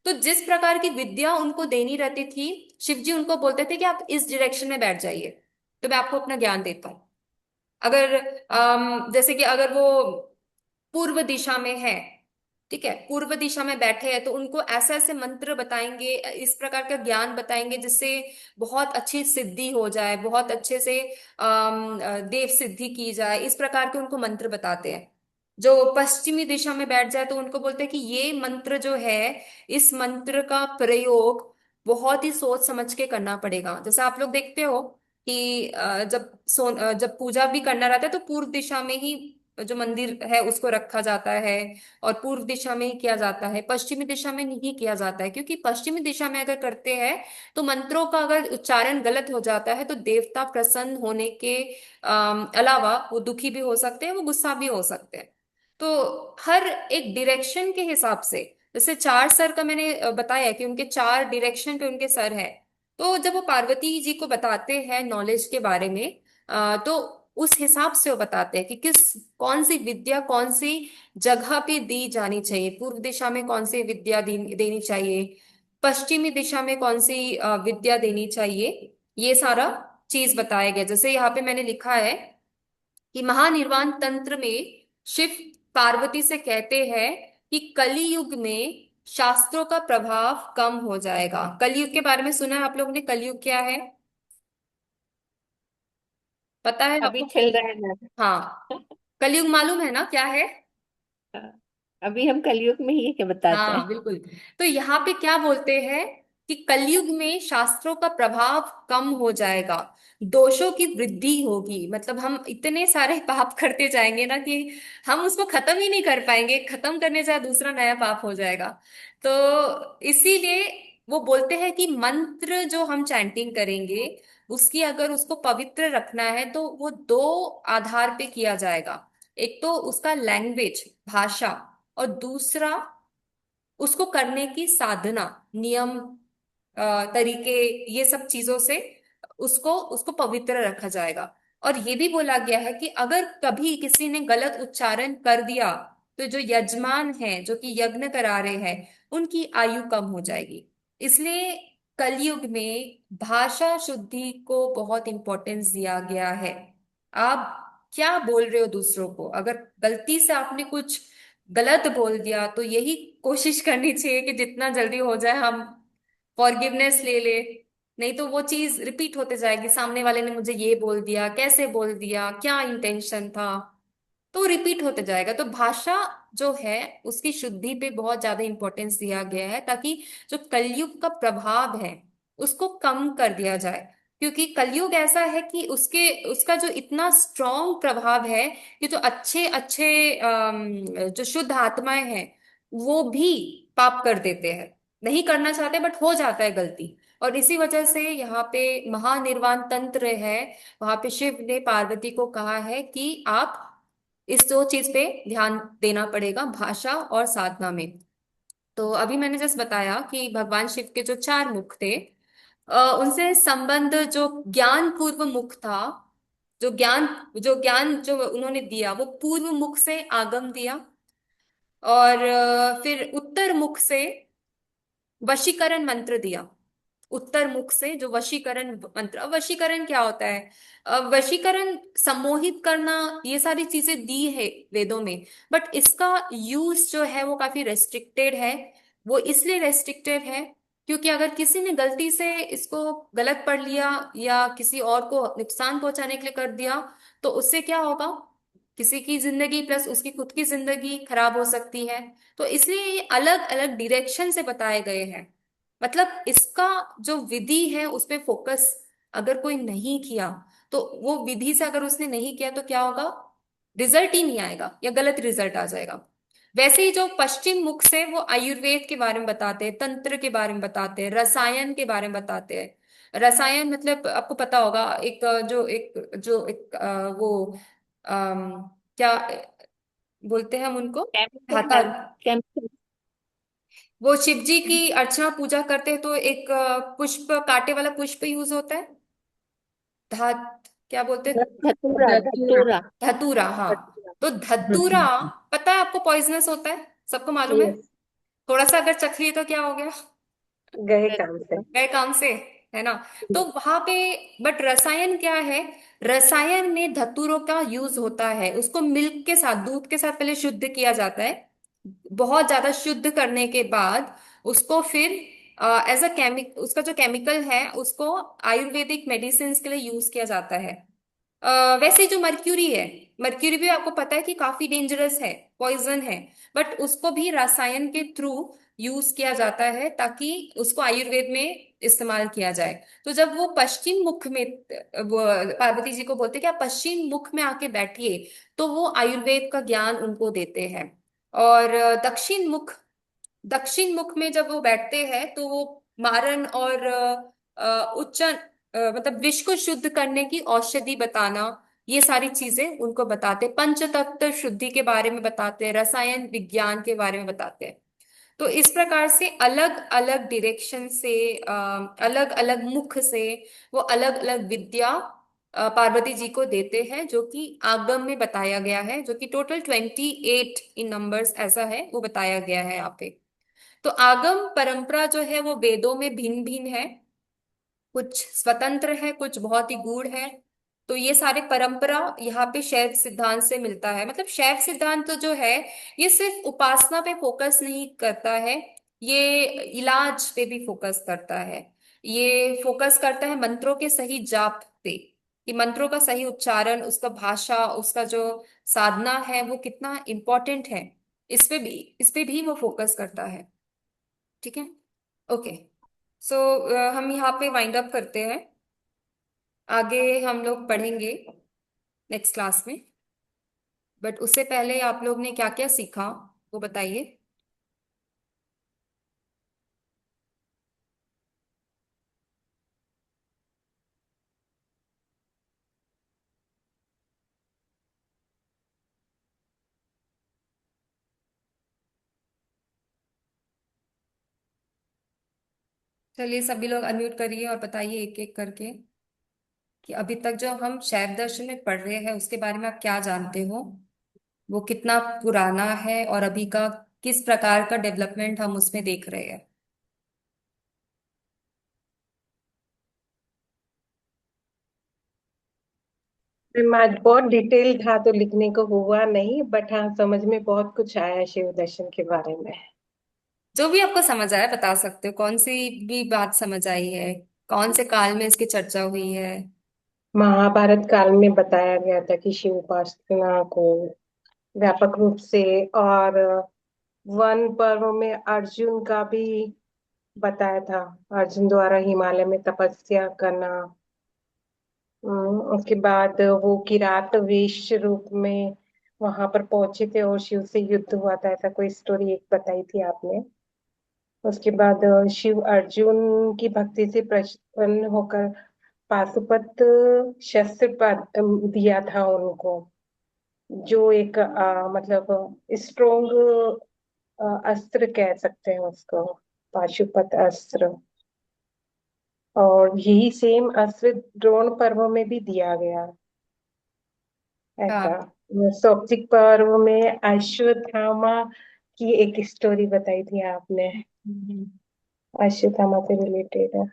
तो जिस प्रकार की विद्या उनको देनी रहती थी शिव जी उनको बोलते थे कि आप इस डायरेक्शन में बैठ जाइए। तो मैं आपको अपना ज्ञान देता हूँ। अगर जैसे कि अगर वो पूर्व दिशा में है, ठीक है, पूर्व दिशा में बैठे हैं तो उनको ऐसे ऐसे मंत्र बताएंगे, इस प्रकार का ज्ञान बताएंगे जिससे बहुत अच्छी सिद्धि हो जाए, बहुत अच्छे से देव सिद्धि की जाए, इस प्रकार के उनको मंत्र बताते हैं। जो पश्चिमी दिशा में बैठ जाए तो उनको बोलते हैं कि ये मंत्र जो है, इस मंत्र का प्रयोग बहुत ही सोच समझ के करना पड़ेगा। जैसे आप लोग देखते हो कि जब पूजा भी करना रहता है तो पूर्व दिशा में ही जो मंदिर है उसको रखा जाता है, और पूर्व दिशा में ही किया जाता है, पश्चिमी दिशा में नहीं किया जाता है, क्योंकि पश्चिमी दिशा में अगर करते हैं तो मंत्रों का अगर उच्चारण गलत हो जाता है तो देवता प्रसन्न होने के अलावा वो दुखी भी हो सकते हैं, वो गुस्सा भी हो सकते हैं। तो हर एक डिरेक्शन के हिसाब से, जैसे चार सर का मैंने बताया कि उनके चार डिरेक्शन पे उनके सर है, तो जब वो पार्वती जी को बताते हैं नॉलेज के बारे में, तो उस हिसाब से वो बताते हैं कि कौन सी विद्या कौन सी जगह पे दी जानी चाहिए, पूर्व दिशा में कौन सी विद्या देनी चाहिए, पश्चिमी दिशा में कौन सी विद्या देनी चाहिए, ये सारा चीज बताया गया। जैसे यहाँ पे मैंने लिखा है कि महानिर्वाण तंत्र में शिव पार्वती से कहते हैं कि कलयुग में शास्त्रों का प्रभाव कम हो जाएगा। कलयुग के बारे में सुना है आप लोगों ने? कलयुग क्या है, पता है अभी आपको? चल रहा है ना। हाँ, कलयुग मालूम है ना क्या है? अभी हम कलयुग में ही है क्या बताते हाँ हैं। बिल्कुल। तो यहाँ पे क्या बोलते हैं कि कलयुग में शास्त्रों का प्रभाव कम हो जाएगा, दोषों की वृद्धि होगी। मतलब हम इतने सारे पाप करते जाएंगे ना कि हम उसको खत्म ही नहीं कर पाएंगे, खत्म करने जाए दूसरा नया पाप हो जाएगा। तो इसीलिए वो बोलते हैं कि मंत्र जो हम चैंटिंग करेंगे उसकी अगर उसको पवित्र रखना है तो वो दो आधार पे किया जाएगा। एक तो उसका लैंग्वेज, भाषा, और दूसरा उसको करने की साधना, नियम, तरीके, ये सब चीजों से उसको उसको पवित्र रखा जाएगा। और ये भी बोला गया है कि अगर कभी किसी ने गलत उच्चारण कर दिया तो जो यजमान है, जो कि यज्ञ करा रहे हैं, उनकी आयु कम हो जाएगी। इसलिए कलयुग में भाषा शुद्धि को बहुत इंपॉर्टेंस दिया गया है। आप क्या बोल रहे हो दूसरों को, अगर गलती से आपने कुछ गलत बोल दिया तो यही कोशिश करनी चाहिए कि जितना जल्दी हो जाए हम फॉरगिवनेस ले ले। नहीं तो वो चीज रिपीट होते जाएगी, सामने वाले ने मुझे ये बोल दिया, कैसे बोल दिया, क्या इंटेंशन था, तो रिपीट होते जाएगा। तो भाषा जो है उसकी शुद्धि पे बहुत ज्यादा इंपॉर्टेंस दिया गया है, ताकि जो कलयुग का प्रभाव है उसको कम कर दिया जाए। क्योंकि कलयुग ऐसा है कि उसके उसका जो इतना स्ट्रॉन्ग प्रभाव है कि जो अच्छे अच्छे जो शुद्ध आत्माएं हैं वो भी पाप कर देते हैं, नहीं करना चाहते बट हो जाता है गलती। और इसी वजह से यहाँ पे महानिर्वाण तंत्र है, वहां पे शिव ने पार्वती को कहा है कि आप इस दो चीज पे ध्यान देना पड़ेगा, भाषा और साधना में। तो अभी मैंने जस्ट बताया कि भगवान शिव के जो चार मुख थे, उनसे संबंध जो ज्ञान पूर्व मुख था, जो ज्ञान जो उन्होंने दिया वो पूर्व मुख से आगम दिया, और फिर उत्तर मुख से वशीकरण मंत्र दिया। उत्तर मुख से जो वशीकरण मंत्र, अब वशीकरण क्या होता है? वशीकरण, सम्मोहित करना, ये सारी चीजें दी है वेदों में, बट इसका यूज जो है वो काफी रेस्ट्रिक्टेड है। वो इसलिए रेस्ट्रिक्टेड है क्योंकि अगर किसी ने गलती से इसको गलत पढ़ लिया या किसी और को नुकसान पहुंचाने के लिए कर दिया तो उससे क्या होगा, किसी की जिंदगी प्लस उसकी खुद की जिंदगी खराब हो सकती है। तो इसलिए ये अलग अलग डायरेक्शन से बताए गए हैं। मतलब इसका जो विधि है उस पे फोकस अगर कोई नहीं किया, तो वो विधि से अगर उसने नहीं किया तो क्या होगा, रिजल्ट ही नहीं आएगा या गलत रिजल्ट आ जाएगा। वैसे ही जो पश्चिम मुख से वो आयुर्वेद के बारे में बताते हैं, तंत्र के बारे में बताते हैं, रसायन के बारे में बताते हैं। रसायन मतलब आपको पता होगा, वो क्या बोलते हैं हम उनको, धाता। Chemical chemical. वो शिव जी की अर्चना पूजा करते हैं तो एक पुष्प, कांटे वाला पुष्प यूज होता है, धात क्या बोलते हैं, धतूरा धतूरा। धतूरा। धतूरा, हाँ। धतूरा। तो धतूरा पता है आपको पॉइजनस होता है, सबको मालूम है? यस। थोड़ा सा अगर चख लिए तो क्या हो गया, गए काम से। गए काम से, है ना? तो वहां पे, बट रसायन क्या है, रसायन में धतूरों का यूज होता है, उसको मिल्क के साथ, दूध के साथ पहले शुद्ध किया जाता है, बहुत ज्यादा शुद्ध करने के बाद उसको फिर एज अ उसका जो केमिकल है उसको आयुर्वेदिक मेडिसिन के लिए यूज किया जाता है। वैसे जो मर्क्यूरी है, मर्क्यूरी भी आपको पता है कि काफी डेंजरस है, पॉइजन है, बट उसको भी रसायन के थ्रू यूज किया जाता है ताकि उसको आयुर्वेद में इस्तेमाल किया जाए। तो जब वो पश्चिम मुख में, वो पार्वती जी को बोलते हैं कि आप पश्चिम मुख में आके बैठिए, तो वो आयुर्वेद का ज्ञान उनको देते हैं। और दक्षिण मुख में जब वो बैठते हैं तो वो मारन और उच्चन, मतलब विष को शुद्ध करने की औषधि बताना, ये सारी चीजें उनको बताते, पंचतत्व शुद्धि के बारे में बताते हैं, रसायन विज्ञान के बारे में बताते हैं। तो इस प्रकार से अलग अलग डायरेक्शन से, अलग अलग मुख से वो अलग अलग विद्या पार्वती जी को देते हैं, जो कि आगम में बताया गया है, जो कि टोटल 28 इन नंबर्स ऐसा है, वो बताया गया है यहाँ पे। तो आगम परंपरा जो है वो वेदों में भिन्न भिन्न है, कुछ स्वतंत्र है, कुछ बहुत ही गूढ़ है। तो ये सारे परंपरा यहाँ पे शैव सिद्धांत से मिलता है। मतलब शैव सिद्धांत तो जो है, ये सिर्फ उपासना पे फोकस नहीं करता है, ये इलाज पे भी फोकस करता है। ये फोकस करता है मंत्रों के सही जाप पे, कि मंत्रों का सही उच्चारण, उसका भाषा, उसका जो साधना है वो कितना इम्पोर्टेंट है, इस पे भी वो फोकस करता है। ठीक है। ओके। सो हम यहाँ पे वाइंड अप करते हैं, आगे हम लोग पढ़ेंगे नेक्स्ट क्लास में। बट उससे पहले आप लोग ने क्या क्या सीखा वो बताइए। चलिए सभी लोग अनम्यूट करिए और बताइए एक एक करके कि अभी तक जो हम शैव दर्शन में पढ़ रहे हैं उसके बारे में आप क्या जानते हो, वो कितना पुराना है और अभी का किस प्रकार का डेवलपमेंट हम उसमें देख रहे हैं। मैम आज बहुत डिटेल था तो लिखने को हुआ नहीं, बट हाँ समझ में बहुत कुछ आया शिव दर्शन के बारे में। जो भी आपको समझ आया बता सकते हो, कौन सी भी बात समझ आई है, कौन से काल में इसकी चर्चा हुई है। महाभारत काल में बताया गया था कि शिव उपासना को व्यापक रूप से, और वन पर्व में अर्जुन का भी बताया था, अर्जुन द्वारा हिमालय में तपस्या करना। उसके बाद वो किरात वेश रूप में वहां पर पहुंचे थे और शिव से युद्ध हुआ था, ऐसा कोई स्टोरी एक बताई थी आपने। उसके बाद शिव अर्जुन की भक्ति से प्रसन्न होकर पाशुपत शस्त्र दिया था उनको, जो एक मतलब स्ट्रोंग अस्त्र कह सकते हैं उसको, पाशुपत अस्त्र। और यही सेम अस्त्र द्रोण पर्व में भी दिया गया, ऐसा। हाँ। सौप्तिक पर्व में अश्वत्थामा की एक स्टोरी बताई थी आपने, हम्म। अश्वत्थामा से रिलेटेड है।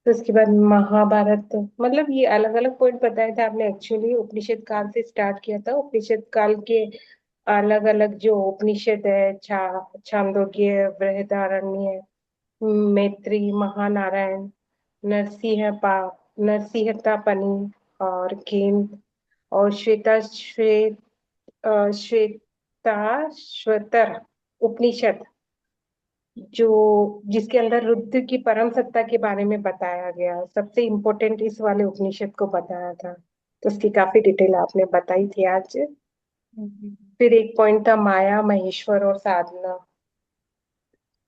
तो उसके बाद महाभारत, मतलब ये अलग अलग पॉइंट बताए थे आपने। एक्चुअली उपनिषद काल से स्टार्ट किया था, उपनिषद काल के अलग अलग जो उपनिषद है, छांदोग्य, बृहदारण्य, मैत्री, महानारायण, नरसिंह पा नरसिंहतापनी, और केन, और श्वेताश्वतर उपनिषद, जो जिसके अंदर रुद्र की परम सत्ता के बारे में बताया गया, सबसे इम्पोर्टेंट इस वाले उपनिषद को बताया था। तो उसकी काफी डिटेल आपने बताई थी आज। हम्म। फिर एक पॉइंट था माया, महेश्वर और साधना,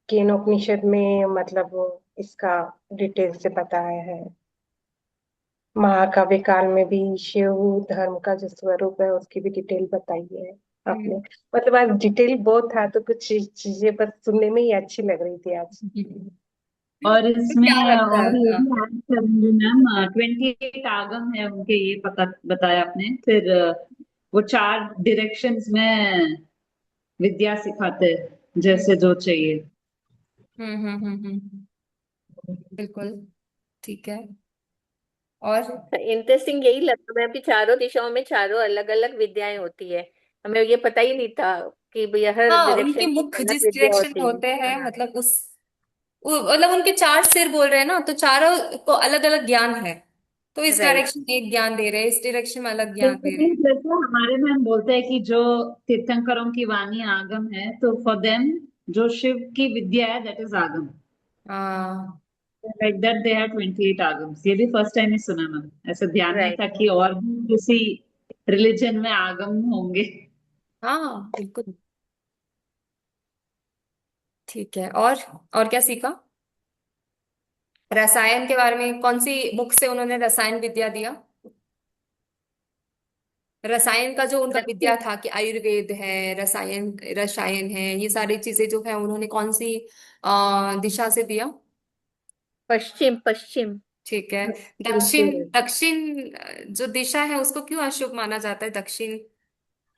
केन उपनिषद में, मतलब इसका डिटेल से बताया है। महाकाव्य काल में भी शिव धर्म का जो स्वरूप है उसकी भी डिटेल बताई है आपने। हम्म। मतलब आज डिटेल बहुत था, तो कुछ चीजें बस सुनने में ही अच्छी लग रही थी आज। और तो क्या इसमें लगता और ये है? भी ऐड करूंगी मैम, 28 आगम है उनके, ये पता बताया आपने। फिर वो 4 डायरेक्शंस में विद्या सिखाते हैं, हम्म जैसे जो चाहिए। बिल्कुल। ठीक है। और इंटरेस्टिंग यही लगा मैं भी, चारों दिशाओं में चारों अलग अलग विद्याएं होती है। हमें ये पता ही नहीं था कि भैया हर हाँ, उनके डायरेक्शन की मुख अलग जिस विद्या डायरेक्शन में होती है। होते हैं, हाँ, मतलब मतलब उनके 4 सिर बोल रहे हैं ना, तो चारों को अलग अलग ज्ञान है। तो इस राइट। डायरेक्शन में एक ज्ञान दे रहे हैं, इस डायरेक्शन में अलग ज्ञान दे रहे बेसिकली हैं। जैसे हमारे में हम बोलते हैं कि जो तीर्थंकरों की वाणी आगम है, तो फॉर देम जो शिव की विद्या है दैट इज आगम। हाँ लाइक दैट दे हैव 28 आगम्स। ये भी फर्स्ट टाइम ही सुना मैंने, ऐसा ध्यान नहीं राइट। था कि और भी किसी रिलीजन में आगम होंगे। हाँ बिल्कुल। ठीक है, और क्या सीखा? रसायन के बारे में कौन सी बुक से उन्होंने रसायन विद्या दिया? रसायन का जो उनका विद्या था कि आयुर्वेद है, रसायन रसायन है, ये सारी चीजें जो है उन्होंने कौन सी दिशा से दिया? पश्चिम पश्चिम। ठीक है। दक्षिण बिल्कुल। दक्षिण जो दिशा है उसको क्यों अशुभ माना जाता है, दक्षिण?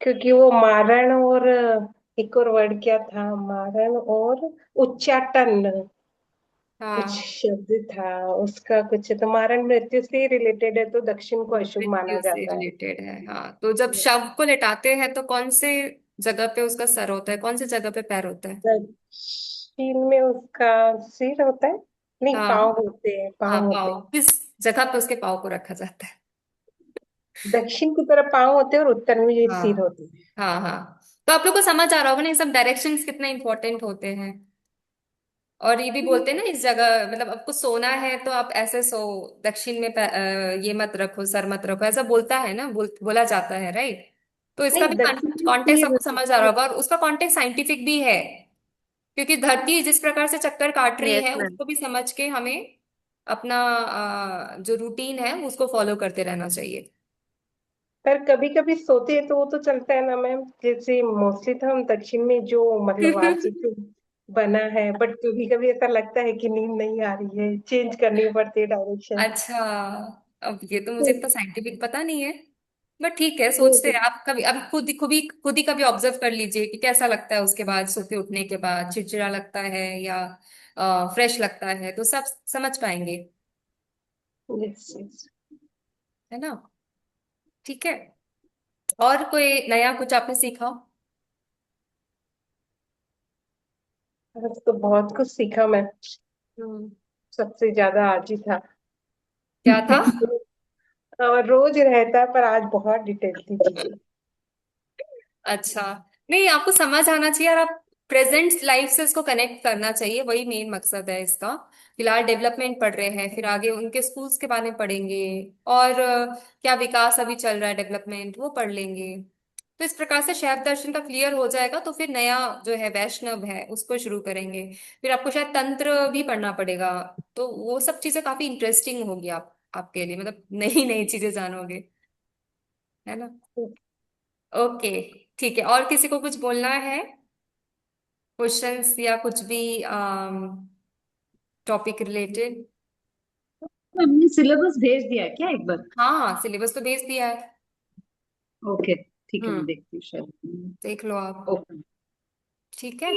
क्योंकि वो मारण और एक और वर्ड क्या था, मारण और उच्चाटन, कुछ हाँ, शब्द था उसका, कुछ तो मारण मृत्यु से रिलेटेड है, तो दक्षिण को अशुभ माना मृत्यु से जाता है। रिलेटेड है। हाँ, तो जब शव को लेटाते हैं तो कौन से जगह पे उसका सर होता है, कौन सी जगह पे पैर होता है? दक्षिण में उसका सिर होता है, नहीं पाँव हाँ होते हैं, हाँ, पाँव होते पाँव हैं। किस जगह पे उसके पाँव को रखा जाता है? दक्षिण की तरफ पाँव होते हैं और उत्तर में ये सिर हाँ होती है। हाँ हाँ। तो आप लोग को समझ आ रहा होगा ना, ये सब डायरेक्शंस कितने इंपॉर्टेंट होते हैं। और ये भी बोलते हैं ना इस जगह, मतलब आपको सोना है तो आप ऐसे सो, दक्षिण में ये मत रखो, सर मत रखो, ऐसा बोलता है ना, बोला जाता है, राइट? तो इसका नहीं, भी दक्षिण में कॉन्टेक्स्ट सिर आपको समझ आ रहा होता होगा, और उसका कॉन्टेक्स्ट साइंटिफिक भी है। क्योंकि धरती जिस प्रकार से चक्कर काट रही यस है मैम। उसको भी समझ के हमें अपना जो रूटीन है उसको फॉलो करते रहना चाहिए। पर कभी कभी सोते हैं तो वो तो चलता है ना मैम, जैसे मोस्टली तो हम दक्षिण में जो मतलब आरसी से बना है, बट कभी कभी ऐसा लगता है कि नींद नहीं आ रही है, चेंज करनी पड़ती है डायरेक्शन। अच्छा, अब ये तो मुझे तो, इतना साइंटिफिक पता नहीं है। बट ठीक है, सोचते तो हैं। आप कभी अब खुद ही कभी ऑब्जर्व कर लीजिए कि कैसा लगता है उसके बाद, सोते उठने के बाद चिड़चिड़ा लगता है या फ्रेश लगता है, तो सब समझ पाएंगे। yes, yes। है ना? ठीक है। और कोई नया कुछ आपने सीखा? आज तो बहुत कुछ सीखा मैं, हम्म। सबसे ज्यादा आज ही था। क्या था? और रोज रहता है पर आज बहुत डिटेल थी चीजें। अच्छा, नहीं आपको समझ आना चाहिए, और आप प्रेजेंट लाइफ से इसको कनेक्ट करना चाहिए, वही मेन मकसद है इसका। फिलहाल डेवलपमेंट पढ़ रहे हैं, फिर आगे उनके स्कूल्स के बारे में पढ़ेंगे, और क्या विकास अभी चल रहा है, डेवलपमेंट वो पढ़ लेंगे। तो इस प्रकार से शैव दर्शन का क्लियर हो जाएगा, तो फिर नया जो है वैष्णव है उसको शुरू करेंगे। फिर आपको शायद तंत्र भी पढ़ना पड़ेगा। तो वो सब चीजें काफी इंटरेस्टिंग होगी आपके लिए, मतलब नई नई चीजें जानोगे। है ना? ओके, ठीक है। और किसी को कुछ बोलना है, क्वेश्चंस या कुछ भी टॉपिक रिलेटेड? हमने सिलेबस भेज दिया है क्या एक बार? हाँ, सिलेबस तो भेज दिया है। ओके, ठीक है, मैं हम्म, देखती हूँ शायद। देख लो आप। ओके। ठीक है।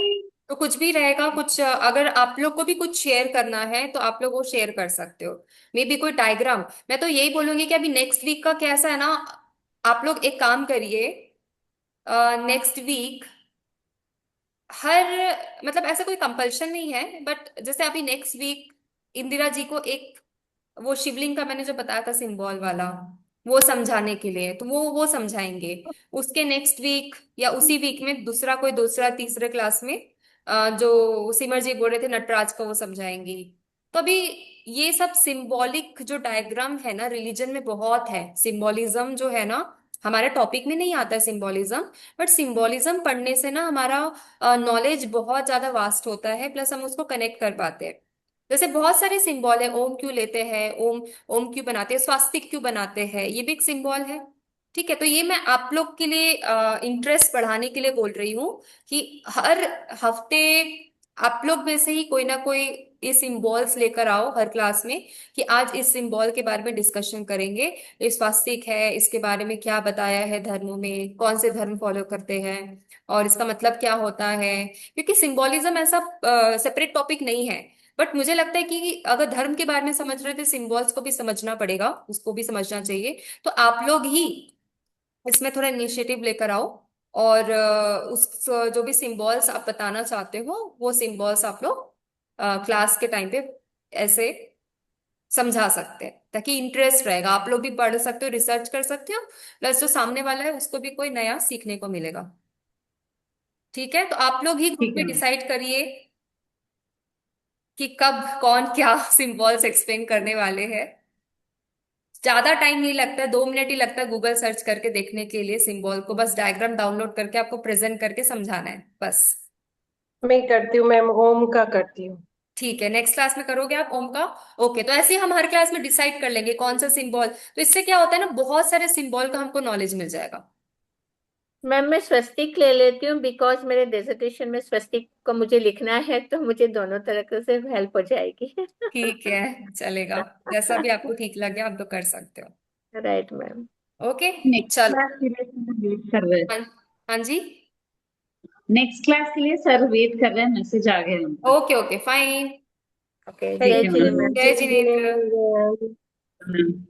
तो कुछ भी रहेगा, कुछ अगर आप लोग को भी कुछ शेयर करना है तो आप लोग वो शेयर कर सकते हो। मे बी कोई डायग्राम, मैं तो यही बोलूंगी कि अभी नेक्स्ट वीक का कैसा है ना, आप लोग एक काम करिए। नेक्स्ट वीक हर, मतलब ऐसा कोई कंपल्शन नहीं है, बट जैसे अभी नेक्स्ट वीक इंदिरा जी को एक, वो शिवलिंग का मैंने जो बताया था सिंबल वाला, वो समझाने के लिए, तो वो समझाएंगे। उसके नेक्स्ट वीक या उसी वीक में दूसरा कोई दूसरा तीसरे क्लास में जो सिमर जी बोल रहे थे नटराज का, वो समझाएंगी। तो अभी ये सब सिंबॉलिक जो डायग्राम है ना, रिलीजन में बहुत है सिंबोलिज्म जो है ना। हमारे टॉपिक में नहीं आता है सिंबोलिज्म, बट सिंबोलिज्म पढ़ने से ना हमारा नॉलेज बहुत ज्यादा वास्ट होता है, प्लस हम उसको कनेक्ट कर पाते हैं। जैसे बहुत सारे सिंबल है, ओम क्यों लेते हैं, ओम ओम क्यों बनाते हैं, स्वास्तिक क्यों बनाते हैं, ये भी एक सिंबल है। ठीक है, तो ये मैं आप लोग के लिए इंटरेस्ट बढ़ाने के लिए बोल रही हूँ कि हर हफ्ते आप लोग में से ही कोई ना कोई ये सिंबल्स लेकर आओ हर क्लास में, कि आज इस सिंबल के बारे में डिस्कशन करेंगे। ये स्वास्तिक है, इसके बारे में क्या बताया है धर्मों में, कौन से धर्म फॉलो करते हैं, और इसका मतलब क्या होता है। क्योंकि सिंबोलिज्म ऐसा सेपरेट टॉपिक नहीं है, बट मुझे लगता है कि अगर धर्म के बारे में समझ रहे थे, सिंबल्स को भी समझना पड़ेगा, उसको भी समझना चाहिए। तो आप लोग ही इसमें थोड़ा इनिशिएटिव लेकर आओ, और उस जो भी सिंबल्स आप बताना चाहते हो वो सिंबल्स आप लोग क्लास के टाइम पे ऐसे समझा सकते हैं, ताकि इंटरेस्ट रहेगा, आप लोग भी पढ़ सकते हो, रिसर्च कर सकते हो, प्लस जो सामने वाला है उसको भी कोई नया सीखने को मिलेगा। ठीक है, तो आप लोग ही ग्रुप ठीक में है मैम। डिसाइड करिए कि कब कौन क्या सिंबल्स एक्सप्लेन करने वाले हैं। ज्यादा टाइम नहीं लगता, 2 मिनट ही लगता है गूगल सर्च करके देखने के लिए सिंबल को, बस डायग्राम डाउनलोड करके आपको प्रेजेंट करके समझाना है बस। मैं करती हूँ मैम, ओम का करती हूँ। ठीक है, नेक्स्ट क्लास में करोगे आप ओम का। ओके, तो ऐसे ही हम हर क्लास में डिसाइड कर लेंगे कौन सा सिंबल, तो इससे क्या होता है ना, बहुत सारे सिंबल का हमको नॉलेज मिल जाएगा। मैम मैं स्वस्तिक ले लेती हूँ बिकॉज मेरे डिसर्टेशन में स्वस्तिक को मुझे लिखना है, तो मुझे दोनों तरह से हेल्प हो जाएगी। ठीक है, चलेगा, जैसा भी आपको ठीक लगे आप तो कर सकते हो। Right ma'am. ओके, नेक्स्ट चलो। क्लास के लिए सर वेट कर रहे हैं। हाँ, हाँ जी। नेक्स्ट क्लास के लिए सर वेट कर रहे हैं, मैसेज आ गए उनका। Okay okay fine. ओके, ठीक जय है श्री मैम। मैम। जय जिनेन्द्र। Good evening, ma'am.